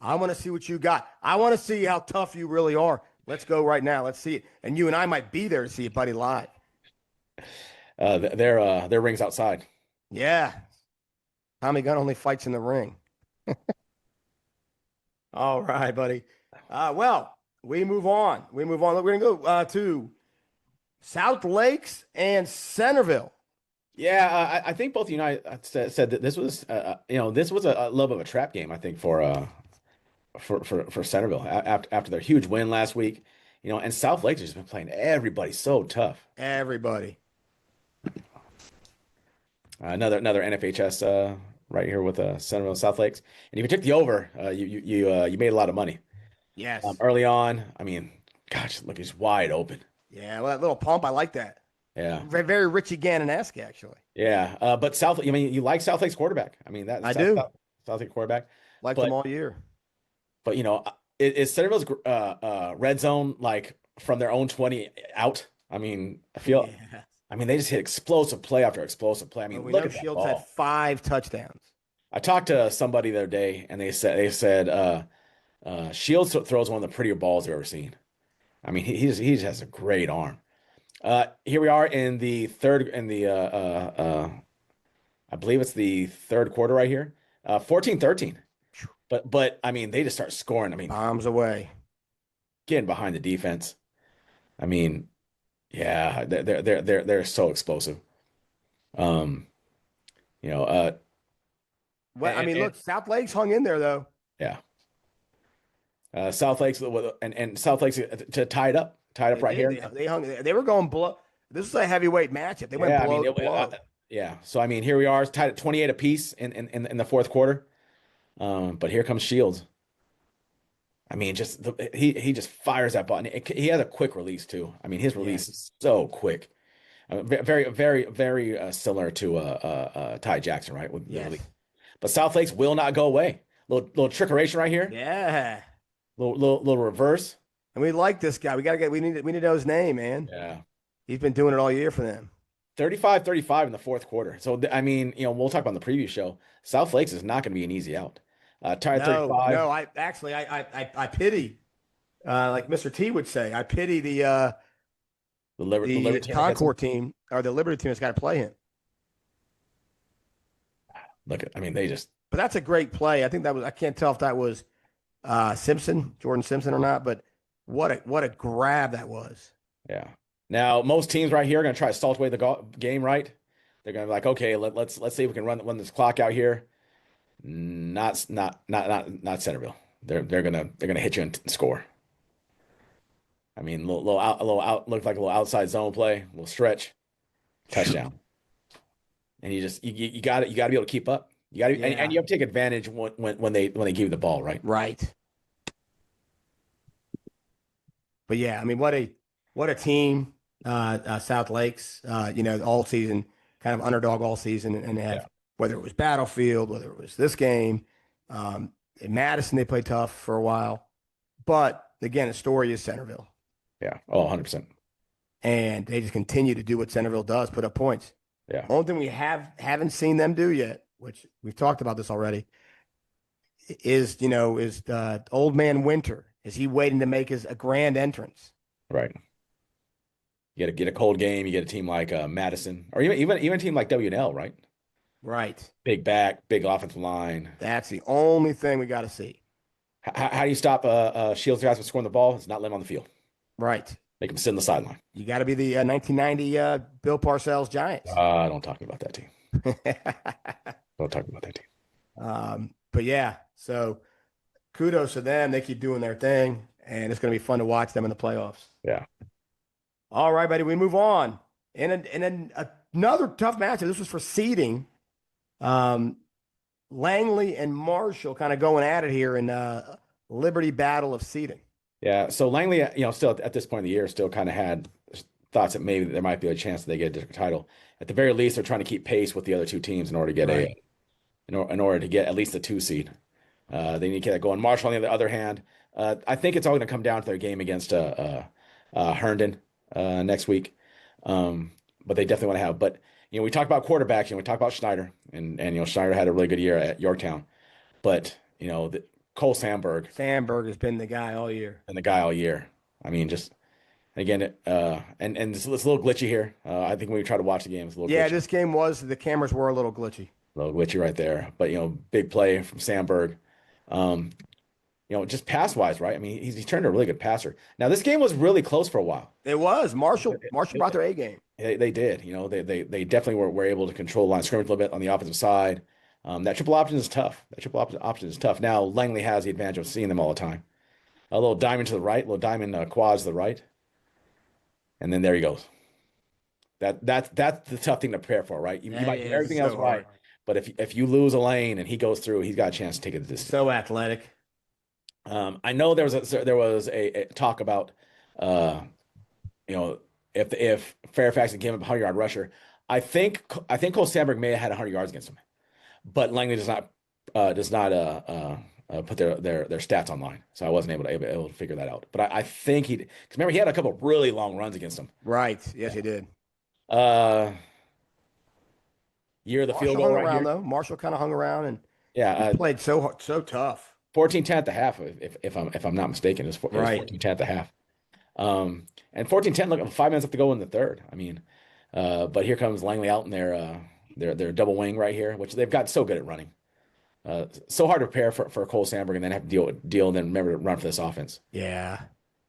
I want to see what you got. I want to see how tough you really are. Let's go right now. Let's see it. And you and I might be there to see it, buddy, live. Their rings outside. Yeah. Tommy Gunn only fights in the ring. All right, buddy. Well, we move on. We're going to go to South Lakes and Centerville. Yeah, I think both of you and I said that this was, this was a little bit of a trap game. I think for Centerville after their huge win last week, and South Lakes has been playing everybody so tough. Everybody. Another NFHS right here with Centerville South Lakes, and if you took the over, you made a lot of money. Yes. Early on, I mean, gosh, look, he's wide open. Yeah, well, that little pump, I like that. Yeah. Very, very Richie Gannon-esque, actually. Yeah, but you like South Lake's quarterback. I mean, I do. South Lake quarterback. Liked them all year. But is Centerville's red zone like from their own 20 out? I mean, they just hit explosive play after explosive play. I mean, look at that Shields ball. had 5 touchdowns. I talked to somebody the other day, and they said Shields throws one of the prettier balls I've ever seen. I mean, he just has a great arm. Here we are in the third, I believe it's the third quarter right here, 14-13. But I mean, they just start scoring. I mean, bombs away, getting behind the defense. I mean, yeah, they're so explosive. Well, I mean, look, South Lakes hung in there though. Yeah. South Lakes and South Lakes to tie it up. tied up right here. They were going blow. This is a heavyweight matchup. They went blow to blow. Yeah. So I mean, here we are, tied at 28 apiece in the fourth quarter. But here comes Shields. I mean, he just fires that button. He has a quick release too. I mean, his release is so quick. Very, very, very similar to Ty Jackson, right? But South Lakes will not go away. Little trickeration right here. Yeah. Little reverse. And we like this guy. We need to know his name, man. Yeah. He's been doing it all year for them. 35-35 in the fourth quarter. So I mean, we'll talk about in the preview show. South Lakes is not going to be an easy out. Tied 35. No, I pity, like Mr. T would say, I pity the Liberty Concord team or the Liberty team that's got to play him. But that's a great play. I think I can't tell if that was Jordan Simpson or not, but what a grab that was. Yeah. Now, most teams right here are going to try to salt away the game, right? They're going to be like, okay, let's see if we can run this clock out here. Not Centerville. They're gonna hit you and score. I mean, looked like a little outside zone play, a little stretch, touchdown. And you got to be able to keep up. You got to, and you have to take advantage when they give you the ball, right? Right. But yeah, I mean, what a team, South Lakes. All season, kind of underdog all season, and they have whether it was Battlefield, whether it was this game, in Madison they played tough for a while, but again, the story is Centerville. Yeah, 100%. And they just continue to do what Centerville does, put up points. Yeah. Only thing we haven't seen them do yet, which we've talked about this already, is old man Winter. Is he waiting to make a grand entrance? Right. You got to get a cold game. You get a team like Madison, or even a team like W&L, right? Right. Big back, big offensive line. That's the only thing we got to see. How do you stop Shields guys from scoring the ball? It's not let him on the field. Right. Make him sit on the sideline. You got to be the 1990 Bill Parcells Giants. Don't talk about that team. Don't talk about that team. But yeah, so kudos to them. They keep doing their thing, and it's going to be fun to watch them in the playoffs. Yeah. All right, buddy, we move on. And then another tough matchup. This was for seeding. Langley and Marshall kind of going at it here in Liberty battle of seeding. Yeah, so Langley, still at this point in the year, still kind of had thoughts that maybe there might be a chance that they get a district title. At the very least, they're trying to keep pace with the other two teams in order to get in order to get at least a 2 seed. They need to get that going. Marshall, on the other hand, I think it's all going to come down to their game against Herndon next week. But they definitely want to have. But we talk about quarterbacks, we talk about Schneider, and Schneider had a really good year at Yorktown. But Cole Sandberg has been the guy all year. I mean, just again, and it's a little glitchy here. I think when we try to watch the game, it's a little glitchy. This game the cameras were a little glitchy. A little glitchy right there. But big play from Sandberg. Just pass wise, right? I mean, he's turned a really good passer. Now this game was really close for a while. It was. Marshall brought their A game. They did. They definitely were able to control the line of scrimmage a little bit on the offensive side. That triple option is tough. Now Langley has the advantage of seeing them all the time. A little diamond to the right, a little diamond quads to the right, and then there he goes. That's the tough thing to prepare for, right? You might do everything else right, but if you lose a lane and he goes through, he's got a chance to take it the distance. So athletic. I know there was a talk about if Fairfax had given him a 100-yard rusher. I think Cole Sandberg may have had 100 yards against him, but Langley does not put their stats online, so I wasn't able to figure that out. But I think because remember he had a couple of really long runs against him. Right. Yes, he did. Year of the field goal right here. Though. Marshall kind of hung around and he played so tough. 14-10 at the half, if I'm not mistaken, it was 14-10 at the half. And 14-10, look, 5 minutes left to go in the third. I mean, but here comes Langley out in their double wing right here, which they've got so good at running. So hard to prepare for Cole Sandberg and then have to deal and then remember to run for this offense. Yeah.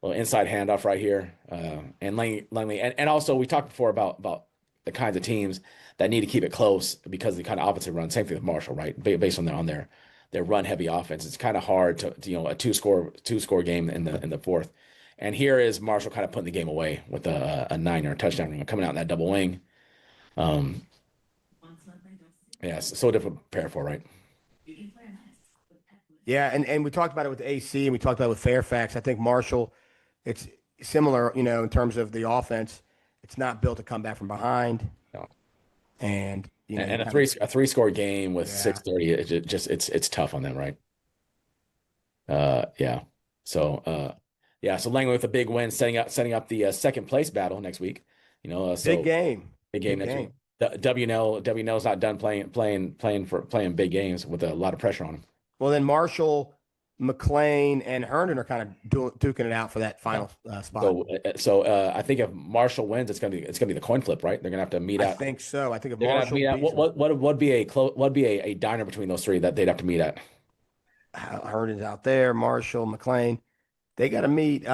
A little inside handoff right here. And Langley, and also we talked before about the kinds of teams that need to keep it close because of the kind of offense they run. Same thing with Marshall, right? Based on their run heavy offense. It's kind of hard to a two score game in the fourth. And here is Marshall kind of putting the game away with a 9-yard touchdown coming out in that double wing. Yeah, so difficult to prepare for, right? Yeah, and we talked about it with AC, and we talked about it with Fairfax. I think Marshall, it's similar, in terms of the offense. It's not built to come back from behind. No. And And a three score game with 6:30, it's tough on them, right? Yeah. So so Langley with a big win, setting up the second place battle next week. Big game. Big game next week. WNL's not done playing big games with a lot of pressure on them. Well, then Marshall, McLean, and Herndon are kind of duking it out for that final spot. So I think if Marshall wins, it's gonna be the coin flip, right? They're gonna have to meet out. I think so. I think if They're gonna have Marshall to meet out. What would be a diner between those three that they'd have to meet at? Herndon's out there, Marshall, McLean. They got to meet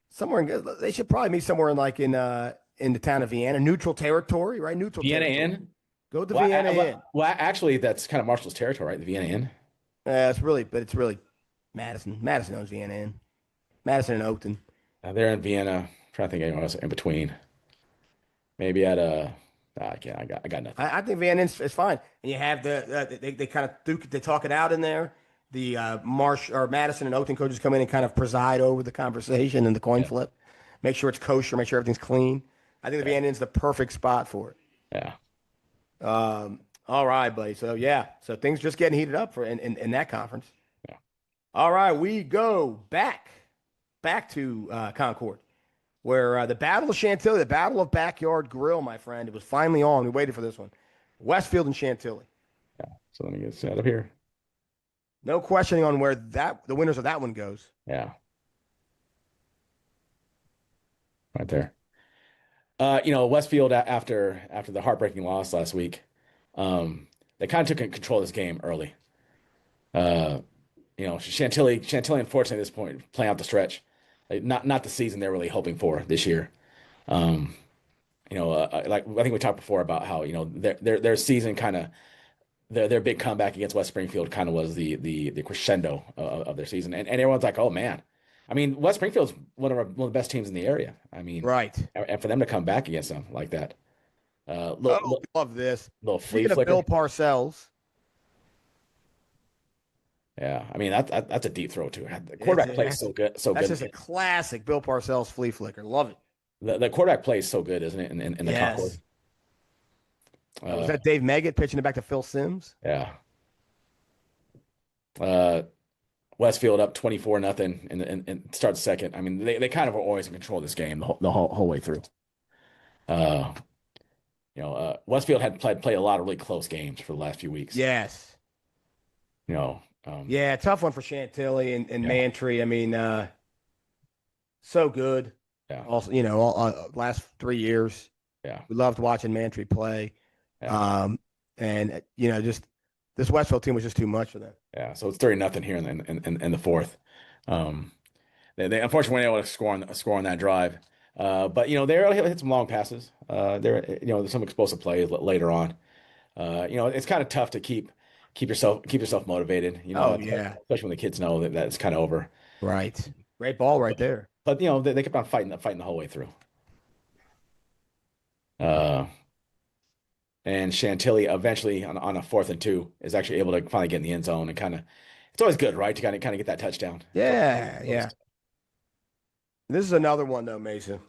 somewhere. They should probably meet somewhere in the town of Vienna, neutral territory, right? Neutral Vienna territory. Inn. Go to Vienna Inn. Well, actually, that's kind of Marshall's territory, right? The Vienna Inn. It's really Madison. Madison owns Vienna Inn. Madison and Oakton. They're in Vienna. I'm trying to think anyone else in between. Maybe at I got nothing. I think Vienna Inn's is fine, and you have they kind of they talk it out in there. The Madison and Oakton coaches come in and kind of preside over the conversation and the coin flip. Make sure it's kosher. Make sure everything's clean. I think the Vienna Inn's the perfect spot for it. Yeah. All right, buddy. So so things just getting heated up in that conference. Yeah. All right, we go back to Concord, where the Battle of Chantilly, the Battle of Backyard Grill, my friend, it was finally on. We waited for this one. Westfield and Chantilly. Yeah. So let me get set up here. No questioning on where the winners of that one goes. Yeah. Right there. Westfield after the heartbreaking loss last week, they kind of took control of this game early. Chantilly, unfortunately, at this point, playing out the stretch, not the season they're really hoping for this year. Like I think we talked before about how their season kind of their big comeback against West Springfield kind of was the crescendo of their season, and everyone's like, oh man. I mean, West Springfield's one of the best teams in the area. I mean, right. And for them to come back against them like that, love this. Little flea Speaking flicker. of Bill Parcells. Yeah, I mean that's a deep throw too. The quarterback plays so good, That's just a classic Bill Parcells flea flicker. Love it. The quarterback plays so good, isn't it? In the Concord. Was that Dave Meggett pitching it back to Phil Simms? Yeah. Westfield up 24-0 and starts second. I mean, they kind of were always in control of this game the whole way through. Westfield had played a lot of really close games for the last few weeks. Yes. Tough one for Chantilly and Mantry. I mean, so good. Yeah. Also, last 3 years. Yeah. We loved watching Mantry play. Yeah. Just this Westfield team was just too much for them. Yeah, so it's 30-0 here in the fourth. They unfortunately weren't able to score on that drive. But they were able to hit some long passes. There's some explosive plays later on. It's kind of tough to keep yourself motivated. Especially when the kids know that it's kind of over. Right, great ball right there. But they kept on fighting the whole way through. And Chantilly eventually on a 4th and 2 is actually able to finally get in the end zone and it's always good, right? To kind of get that touchdown. Yeah. This is another one though, Mason,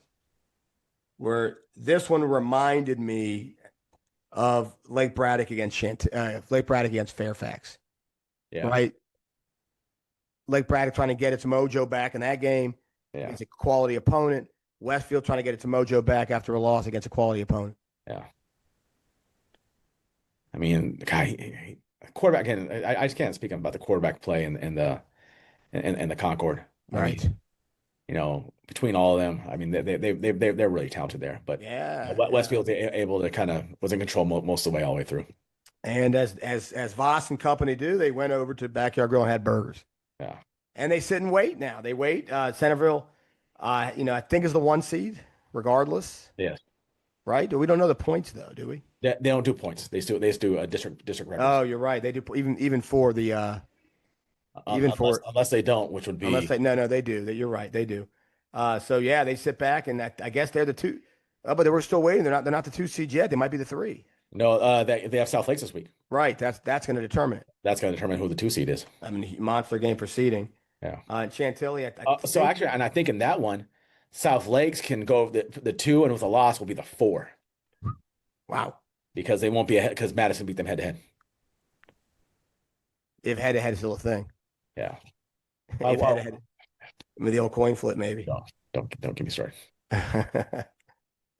where this one reminded me of Lake Braddock against Fairfax. Yeah. Right. Lake Braddock trying to get its mojo back in that game. Yeah. It's a quality opponent. Westfield trying to get its mojo back after a loss against a quality opponent. Yeah. I mean, the guy, quarterback. Again, I just can't speak about the quarterback play in the Concord. Right. Between all of them, I mean, they're really talented there. But Westfield's able to was in control most of the way all the way through. And as Voss and company do, they went over to Backyard Grill and had burgers. Yeah. And they sit and wait now. They wait. Centerville, I think is the 1 seed, regardless. Yes. Right? We don't know the points though, do we? They don't do points. They just do a district record. Oh, you're right. They do even for the even for unless they don't, which would be unless they no, they do. You're right, they do. So yeah, they sit back, and I guess they're the two. Oh, but we're still waiting. They're not the 2 seed yet. They might be the 3. no. They have South Lakes this week. Right. That's going to determine it. That's going to determine who the 2 seed is. I mean, monster game for seeding. Yeah. Chantilly. So actually, and I think in that one, South Lakes can go the 2, and with a loss will be the 4. Wow. Because they won't be ahead because Madison beat them head to head. If head to head is still a thing. Yeah. If head to head. I mean, the old coin flip, maybe. No, don't get me started.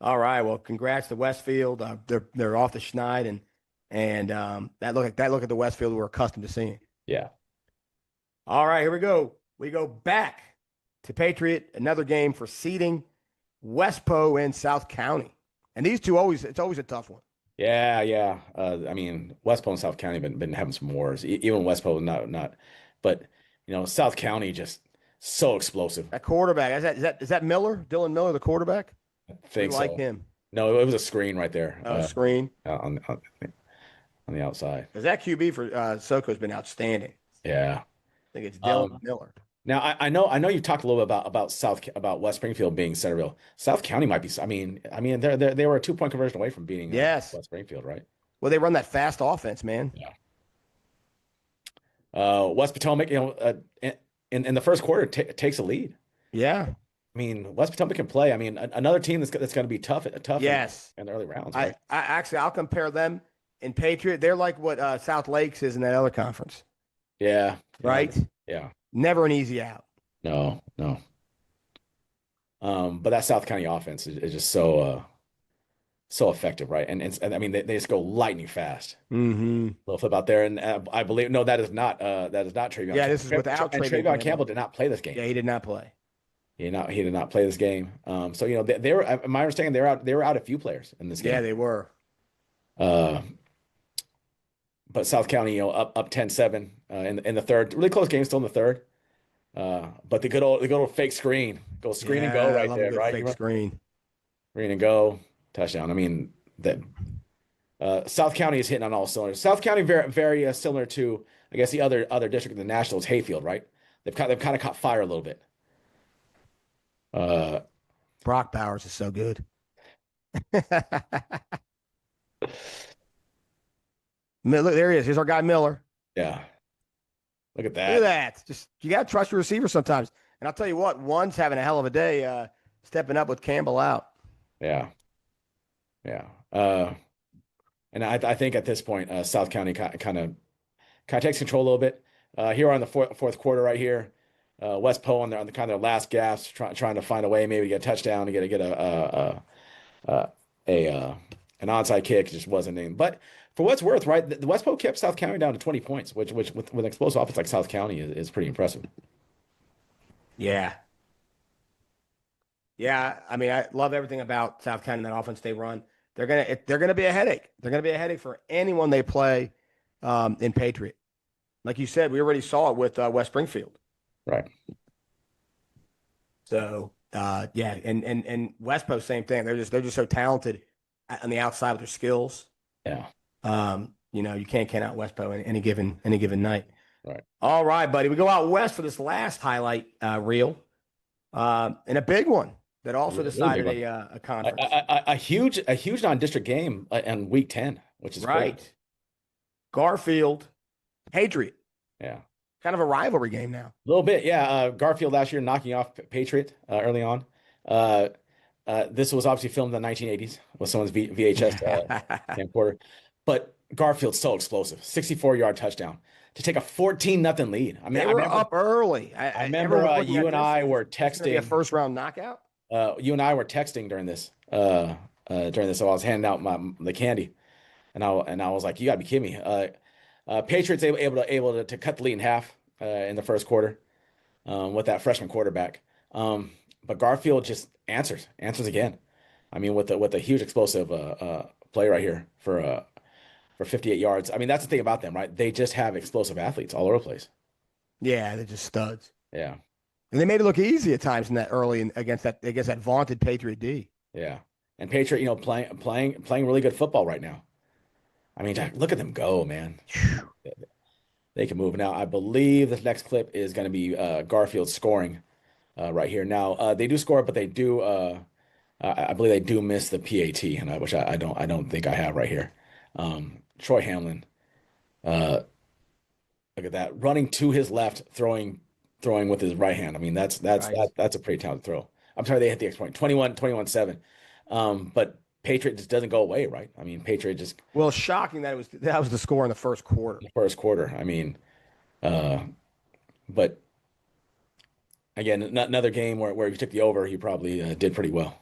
All right. Well, congrats to Westfield. They're off the schneid, and that look at the Westfield we're accustomed to seeing. Yeah. All right, here we go. We go back to Patriot. Another game for seeding Westpo and South County, and these two it's always a tough one. Yeah. I mean, Westpo and South County been having some wars. Even Westpo not, but South County just so explosive. That quarterback is that Miller, Dylan Miller, the quarterback? I think so. Like him. No, it was a screen right there. Screen on the outside. Because that QB for SoCo has been outstanding. Yeah, I think it's Dylan Miller. Now I know you talked a little bit about West Springfield being Centerville. South County might be. I mean they were a 2-point conversion away from beating West Springfield, right? Well, they run that fast offense, man. Yeah. West Potomac, in the first quarter takes a lead. Yeah. I mean, West Potomac can play. I mean, another team that's going to be tough. Yes. In the early rounds. Right? I'll compare them in Patriot. They're like what South Lakes is in that other conference. Yeah. Right. Yeah. Never an easy out. No. But that South County offense is just so effective, right? And I mean, they just go lightning fast. Mm-hmm. Little flip out there, and I believe that is not Travion. Yeah, this is without Travion Campbell did not play this game. Yeah, he did not play. He did not play this game. So they were, my understanding, they were out a few players in this game. Yeah, they were. But South County, up 10-7 in the third. Really close game still in the third. But the good old fake screen. Go screen and go right there, right? Fake screen and go. Touchdown. I mean, that South County is hitting on all cylinders. South County very, very similar to, I guess, the other district in the National is Hayfield, right? They've kind of caught fire a little bit. Brock Bowers is so good. Look, there he is. Here's our guy Miller. Yeah. Look at that. Look at that. Just you got to trust your receiver sometimes. And I'll tell you what, one's having a hell of a day stepping up with Campbell out. Yeah. And I think at this point, South County kind of takes control a little bit. Here on the fourth quarter right here, West Poe on the kind of their last gasp, trying to find a way maybe to get a touchdown, to get an onside kick. Just wasn't in. But for what's worth, right, the West Poe kept South County down to 20 points, which with an explosive offense like South County is pretty impressive. Yeah. Yeah, I mean, I love everything about South County and that offense they run. They're gonna be a headache. They're gonna be a headache for anyone they play in Patriot. Like you said, we already saw it with West Springfield. Right. So yeah, and Westpo, same thing. They're just so talented on the outside with their skills. Yeah. You can't count out Westpo any given night. Right. All right, buddy. We go out west for this last highlight reel, and a big one that also decided a conference. A huge non-district game in week 10, which is right. Great. Garfield, Patriot. Yeah. Kind of a rivalry game now. A little bit, yeah. Garfield last year knocking off Patriot early on. This was obviously filmed in the 1980s with someone's VHS camcorder. But Garfield's so explosive. 64-yard touchdown to take a 14-0 lead. I mean, they were up early. I remember you and I were texting. A first-round knockout? You and I were texting during this. So I was handing out the candy. And I was like, you got to be kidding me. Patriots able to cut the lead in half in the first quarter with that freshman quarterback. But Garfield just answers again. I mean, with a huge explosive play right here for 58 yards. I mean, that's the thing about them, right? They just have explosive athletes all over the place. Yeah, they're just studs. Yeah. And they made it look easy at times in that early against that vaunted Patriot D. Yeah. And Patriot, playing really good football right now. I mean, look at them go, man. They can move. Now, I believe this next clip is going to be Garfield scoring right here. Now, they do score, but they do. I believe they do miss the PAT, and which I don't think I have right here. Troy Hamlin, look at that, running to his left, throwing with his right hand. I mean, that's Right. that's a pretty talented throw. I'm sorry they hit the extra point, 21-7. But Patriot just doesn't go away, right? I mean, Patriot just Well, shocking that was the score in the first quarter. the first quarter. I mean, but again, another game where he took the over, he probably did pretty well.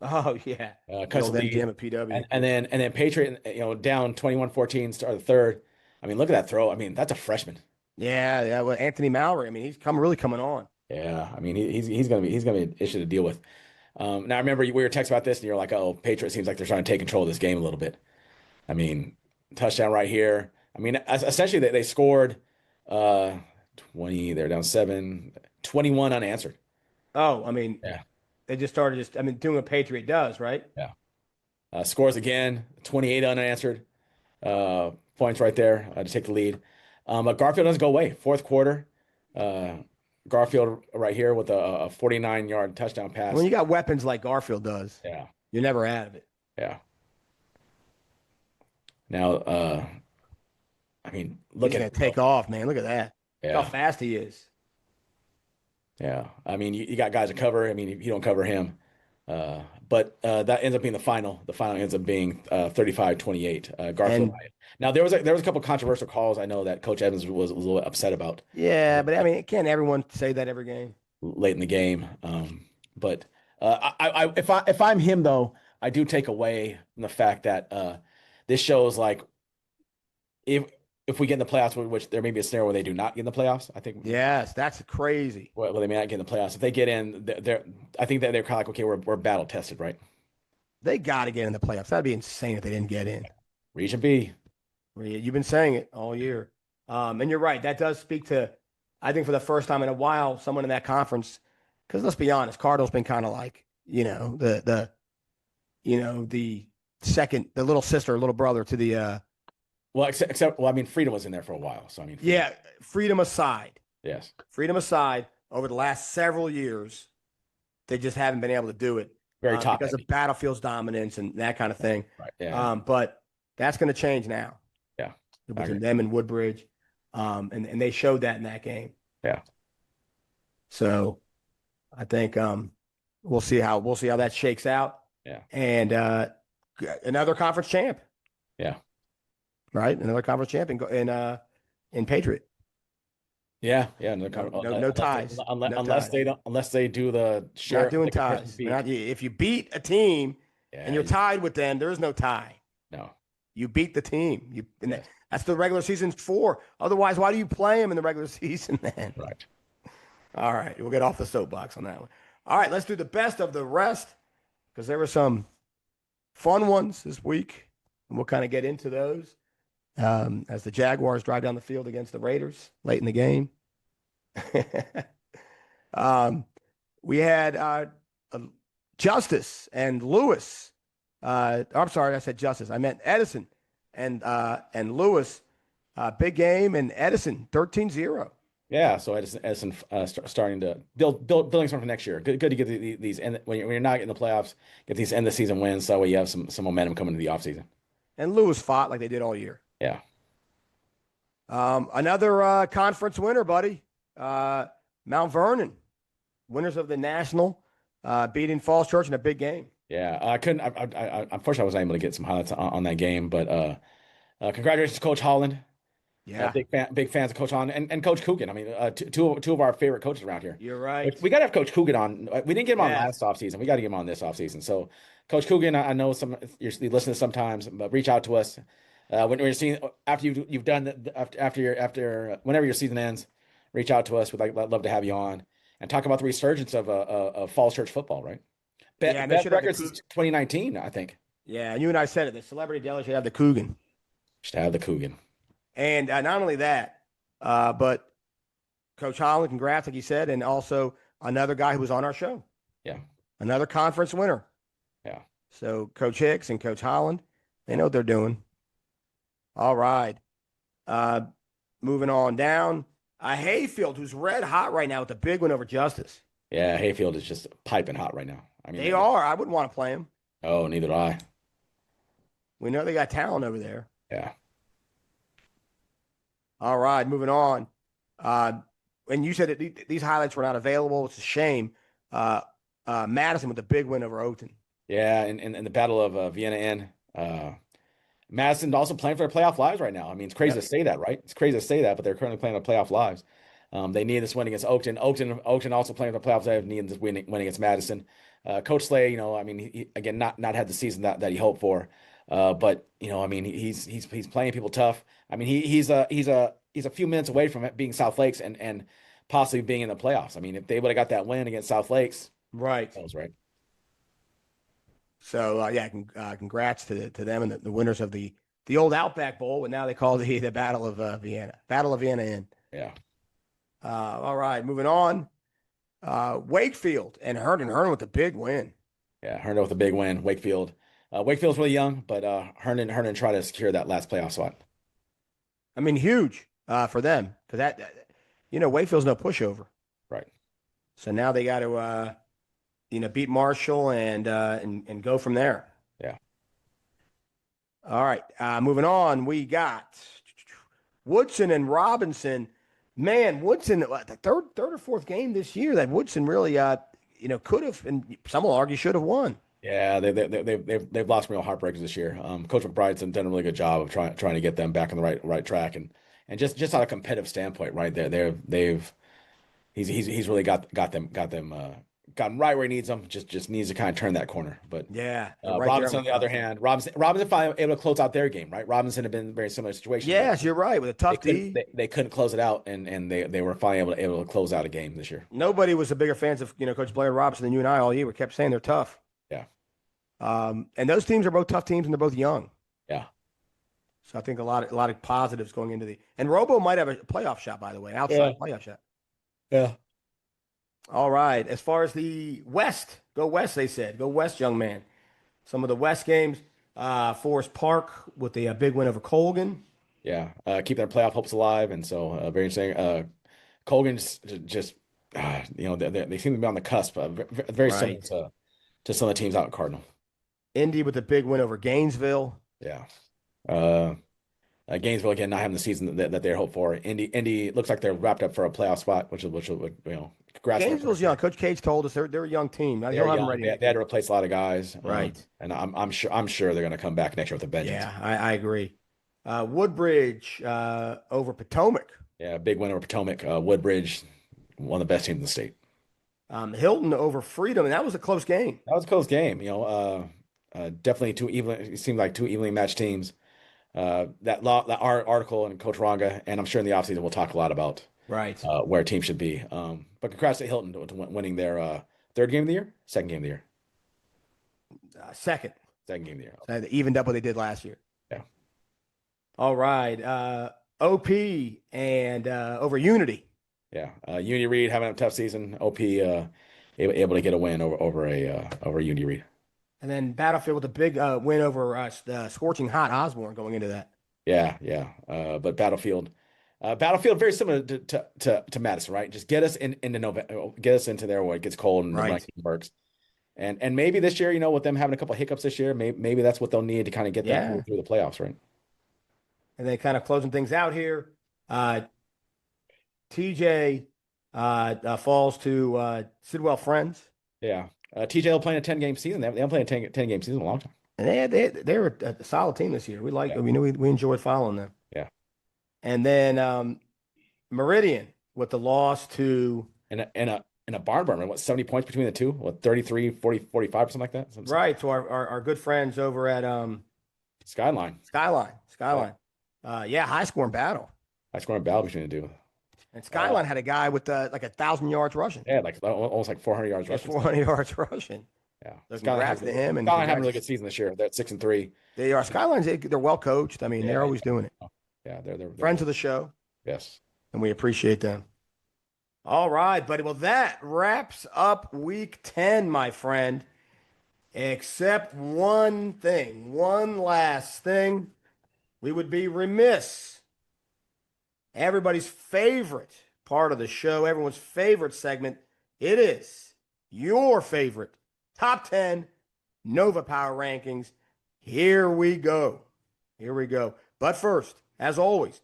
Oh yeah. Cuts the lead. MGM at PW. And then Patriot, down 21-14, start the third. I mean, look at that throw. I mean, that's a freshman. Yeah, yeah. Well, Anthony Mallory. I mean, he's really coming on. Yeah, I mean, he's gonna be an issue to deal with. Now I remember we were texting about this, and you're like, "Oh, Patriot seems like they're trying to take control of this game a little bit." I mean, touchdown right here. I mean, essentially they scored 20. They're down 7, 21 unanswered. Oh, I mean, Yeah, they just started doing what Patriot does, right? yeah. Scores again, 28 unanswered points right there to take the lead. But Garfield doesn't go away. Fourth quarter, Garfield right here with a 49-yard touchdown pass. When you got weapons like Garfield does, Yeah, you're never out of it. yeah. Now, I mean, look He's at gonna take off, man. Look at that. Look how Yeah, fast he is. yeah. I mean, you got guys to cover. I mean, you don't cover him. But that ends up being the final. The final ends up being 35-28. Garfield. And Now there was a couple controversial calls I know that Coach Evans was a little upset about yeah, but I mean, can't everyone say that every game? late in the game. But if I'm him though, I do take away from the fact that this shows like if we get in the playoffs, which there may be a scenario where they do not get in the playoffs. I think Yes, that's crazy. well they may not get in the playoffs. If they get in, I think that they're kind of like okay, we're battle tested, right? They got to get in the playoffs. That'd be insane if they didn't get in. Region B. You've been saying it all year. And you're right. That does speak to, I think for the first time in a while, someone in that conference, because let's be honest, Cardinals been kind of like, the second, the little sister, little brother to the, Well, except I mean, Freedom was in there for a while, so I mean, yeah, freedom aside, yes, over the last several years, they just haven't been able to do it very top because heavy. of Battlefield's dominance and that kind of thing. Right. Yeah. But that's going to change now. Yeah. Between them and Woodbridge. And they showed that in that game. Yeah. So I think we'll see how that shakes out. Yeah. And another conference champ. Yeah. Right? Another conference champ in Patriot. Yeah. Yeah. No ties. Unless they do the Not doing ties. If you beat a team and you're tied with them, there is no tie. No. You beat the team. That's the regular season's for. Otherwise, why do you play them in the regular season then? Right. All right. We'll get off the soapbox on that one. All right. Let's do the best of the rest because there were some fun ones this week. And we'll kind of get into those as the Jaguars drive down the field against the Raiders late in the game. We had Justice and Lewis. I'm sorry, I said Justice. I meant Edison and Lewis. Big game, and Edison 13-0. Yeah, so Edison starting to building something for next year. Good to get these and when you're not getting the playoffs, get these end of season wins. So that way you have some momentum coming into the offseason. And Lewis fought like they did all year. Yeah. Another conference winner, buddy. Mount Vernon, winners of the national, beating Falls Church in a big game. Yeah, I couldn't. Unfortunately, I wasn't able to get some highlights on that game. But congratulations, Coach Holland. Yeah, big fans of Coach Holland and Coach Coogan. I mean, two of our favorite coaches around here. You're right. We got to have Coach Coogan on. We didn't get him on last offseason. We got to get him on this offseason. So, Coach Coogan, I know you listen to sometimes, but reach out to us when you're seeing after you've done after whenever your season ends. Reach out to us. We'd love to have you on and talk about the resurgence of Falls Church football. Right. Best records since 2019, I think. Yeah, and you and I said it. The Celebrity Deli should have the Coogan. Should have the Coogan. And not only that, but Coach Holland, congrats, like you said, and also another guy who was on our show. Yeah. Another conference winner. Yeah. So Coach Hicks and Coach Holland, they know what they're doing. All right. moving on down. Hayfield, who's red hot right now with the big one over Justice. Yeah, Hayfield is just piping hot right now. I mean, They are. I wouldn't want to play them. Oh, neither do I. We know they got talent over there. Yeah. All right, moving on. And you said that these highlights were not available. It's a shame. Madison with the big win over Oakton. Yeah, in the Battle of Vienna Inn. Madison also playing for their playoff lives right now. I mean, it's crazy to say that, right? It's crazy to say that, but they're currently playing their playoff lives. They needed this win against Oakton. Oakton also playing for the playoffs. They needed this win against Madison. Coach Slay, you know, I mean, he again not had the season that he hoped for, but you know, I mean, he's playing people tough. I mean, he's a few minutes away from it being South Lakes and possibly being in the playoffs. I mean, if they would have got that win against South Lakes, right, that was right. So yeah, congrats to them and the winners of the old Outback Bowl, and now they call the Battle of Vienna, Battle of Vienna Inn. Yeah. All right, moving on. Wakefield and Herndon with the big win. Yeah, Herndon with a big win. Wakefield's really young, but Herndon tried to secure that last playoff spot. I mean, huge for them because that Wakefield's no pushover. Right. So now they got to beat Marshall and go from there. Yeah. All right, moving on. We got Woodson and Robinson. Man, Woodson, the third or fourth game this year that Woodson really, could have, and some will argue should have won. Yeah, they've lost some real heartbreakers this year. Coach McBride's done a really good job of trying to get them back on the right track, and just on a competitive standpoint, right? He's really got them right where he needs them. Just needs to kind of turn that corner. But yeah, right Robinson on the other hand, Robinson finally able to close out their game, right? Robinson had been in a very similar situation. Yes, you're right. With a tough D, they couldn't close it out, and they were finally able to close out a game this year. Nobody was a bigger fans of Coach Blair Robinson than you and I all year. We kept saying they're tough. Yeah. And those teams are both tough teams, and they're both young. Yeah. So I think a lot of positives going into and Robo might have a playoff shot, by the way, outside playoff shot. Yeah. All right. As far as the West, go West, they said. Go West, young man. Some of the West games, Forest Park with the big win over Colgan. Yeah. Keep their playoff hopes alive. And so very interesting. Colgan's just, they seem to be on the cusp. Very similar to some of the teams out at Cardinal. Indy with the big win over Gainesville. Yeah. Gainesville again not having the season that they're hoped for. Indy looks like they're wrapped up for a playoff spot, which congrats. Gainesville's young. Coach Cage told us they're a young team. They had to replace a lot of guys, right? And I'm sure they're going to come back next year with a vengeance. Yeah, I agree. Woodbridge over Potomac. Yeah, big win over Potomac. Woodbridge, one of the best teams in the state. Hilton over Freedom, and that was a close game. That was a close game. Definitely it seemed like two evenly matched teams. That article and Coach Ronga, and I'm sure in the offseason we'll talk a lot about where a team should be. But congrats to Hilton to winning their third game of the year, second game of the year. Second game of the year. They evened up what they did last year. Yeah. All right. OP and over Unity. Yeah. Unity Reed having a tough season. OP able to get a win over Unity Reed. And then Battlefield with a big win over scorching hot Osborne going into that. Yeah. But Battlefield very similar to Madison, right? Just get us into November, get us into there where it gets cold and the running works. And maybe this year, with them having a couple of hiccups this year, maybe that's what they'll need to kind of get them through the playoffs, right? And then kind of closing things out here, TJ falls to Sidwell Friends. Yeah. TJ will play a 10-game season. They haven't played a 10-game season in a long time. And they were a solid team this year. We enjoyed following them. Yeah. And then Meridian with the loss to in a barn burner. What, 70 points between the two? What, 33, 40, 45, something like that? Right. So our good friends over at Skyline. High scoring battle. High scoring battle between the two. And Skyline had a guy with like 1,000 yards rushing. Yeah, almost like 400 yards rushing. 400 yards rushing. Yeah. So congrats to him. And Skyline having a really good season this year. They're at 6-3. They are. Skyline's, they're well coached. I mean, they're always doing it. Yeah, they're friends of the show. Yes. And we appreciate them. All right, buddy. Well, that wraps up week 10, my friend. Except one thing, one last thing. We would be remiss everybody's favorite part of the show, everyone's favorite segment. It is your favorite top 10 Nova Power Rankings. Here we go. Here we go. But first, as always,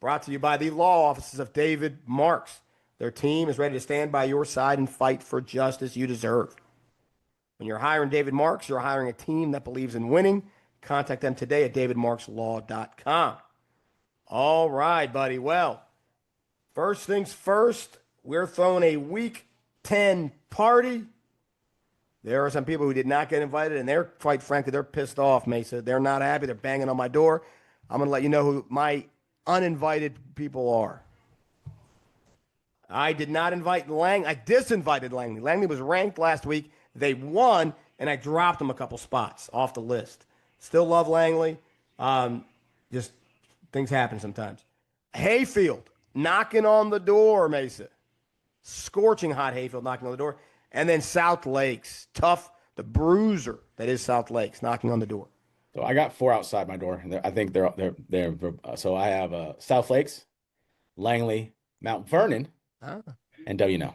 brought to you by the law offices of David Marks. Their team is ready to stand by your side and fight for justice you deserve. When you're hiring David Marks, you're hiring a team that believes in winning. Contact them today at davidmarkslaw.com. All right, buddy. Well, first things first, we're throwing a Week 10 party. There are some people who did not get invited, and they're, quite frankly, they're pissed off, Mesa. They're not happy. They're banging on my door. I'm going to let you know who my uninvited people are. I did not invite Lang. I disinvited Langley. Langley was ranked last week. They won, and I dropped them a couple spots off the list. Still love Langley. Just things happen sometimes. Hayfield knocking on the door, Mesa. Scorching hot Hayfield knocking on the door. And then South Lakes. Tough, the bruiser that is South Lakes knocking on the door. So I got 4 outside my door. I think they're so I have South Lakes, Langley, Mount Vernon, and WNL.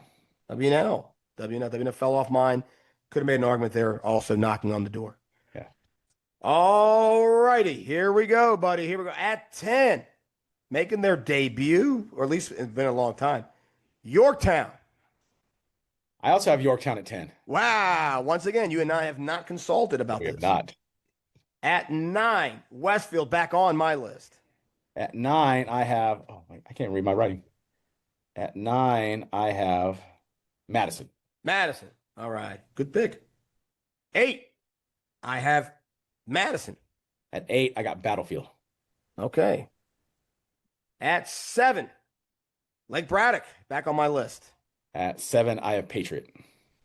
WNL fell off mine. Could have made an argument there also knocking on the door. Yeah. All righty. Here we go, buddy. Here we go. At 10, making their debut, or at least it's been a long time, Yorktown. I also have Yorktown at 10. Wow. Once again, you and I have not consulted about We this. have not. At 9, Westfield back on my list. At 9, I have, oh, wait, I can't read my writing. At 9, I have Madison. Madison. All right. Good pick. 8, I have Madison. At 8, I got Battlefield. Okay. At 7, Lake Braddock back on my list. At 7, I have Patriot.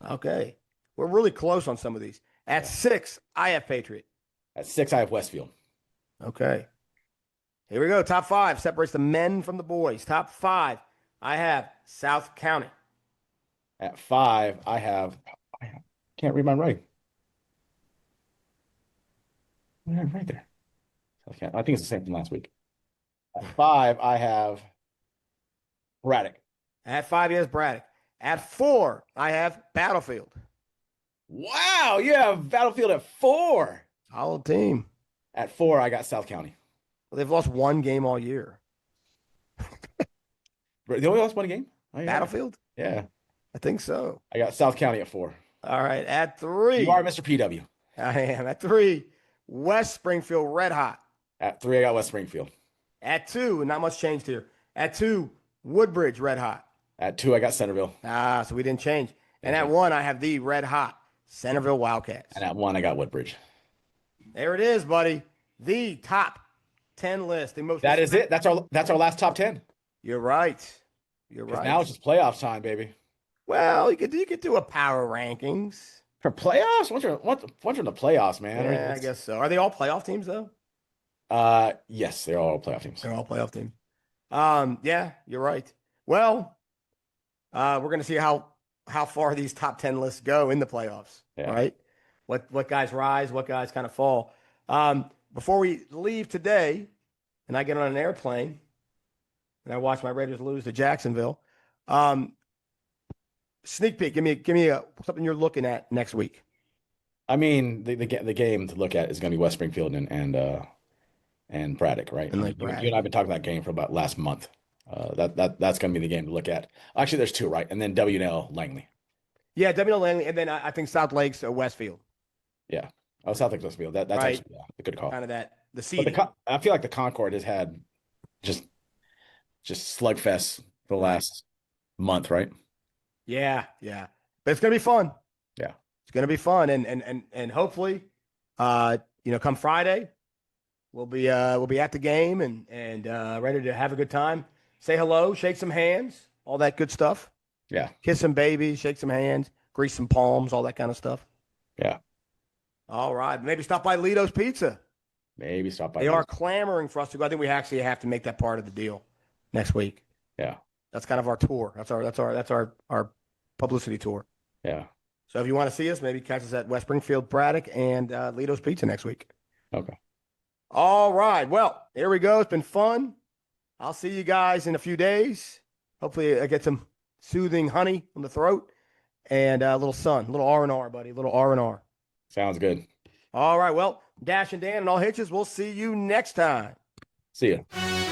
Okay. We're really close on some of these. At 6, I have Patriot. At 6, I have Westfield. Okay. Here we go. Top 5 separates the men from the boys. Top 5, I have South County. At 5, I can't read my writing. Right there. I think it's the same from last week. At 5, I have Braddock. At 5, he has Braddock. At 4, I have Battlefield. Wow, you have Battlefield at 4. Solid team. At 4, I got South County. Well, they've lost one game all year. They only lost one game? Oh, yeah. Battlefield? Yeah. I think so. I got South County at 4. All right. At 3. You are Mr. PW. I am. At 3, West Springfield Red Hot. At 3, I got West Springfield. At 2, not much changed here. At 2, Woodbridge Red Hot. At 2, I got Centerville. So we didn't change. And at 1, I have the Red Hot Centerville Wildcats. And at 1, I got Woodbridge. There it is, buddy. The top 10 list. The most. That is it. That's our last top 10. You're right. You're right. Now it's just playoffs time, baby. Well, you could do a power rankings. For playoffs? Once you're in the playoffs, man. Yeah, I guess so. Are they all playoff teams though? Yes, they're all playoff teams. They're all playoff teams. Yeah, you're right. Well, we're gonna see how far these top 10 lists go in the playoffs. Yeah. Right? What guys rise, what guys kind of fall. Before we leave today, and I get on an airplane, and I watch my Raiders lose to Jacksonville. Sneak peek. Give me something you're looking at next week. I mean, the game to look at is going to be West Springfield and Braddock, right? And You and I have been talking that game for about last month. That's going to be the game to look at. Actually, there's 2, right? And then WNL Langley. Yeah, WNL Langley, and then I think South Lakes or Westfield. Yeah. Oh, South Lakes Westfield. That's right. actually a good call. Kind of that the But seeding. I feel like the Concord has had just slugfest for the last month, right? Yeah. But it's gonna be fun. Yeah. It's gonna be fun, and hopefully, come Friday, we'll be at the game and ready to have a good time. Say hello, shake some hands, all that good stuff. Yeah. Kiss some babies, shake some hands, grease some palms, all that kind of stuff. Yeah. All right. Maybe stop by Lito's Pizza. Maybe stop by. They are clamoring for us to go. I think we actually have to make that part of the deal next week. Yeah. That's kind of our tour. That's our publicity tour. Yeah. So if you want to see us, maybe catch us at West Springfield, Braddock, and Lito's Pizza next week. Okay. All right. Well, here we go. It's been fun. I'll see you guys in a few days. Hopefully, I get some soothing honey on the throat and a little sun, a little R&R, buddy, a little R&R. Sounds good. All right. Well, Dash and Dan and all Hitches, we'll see you next time. See ya.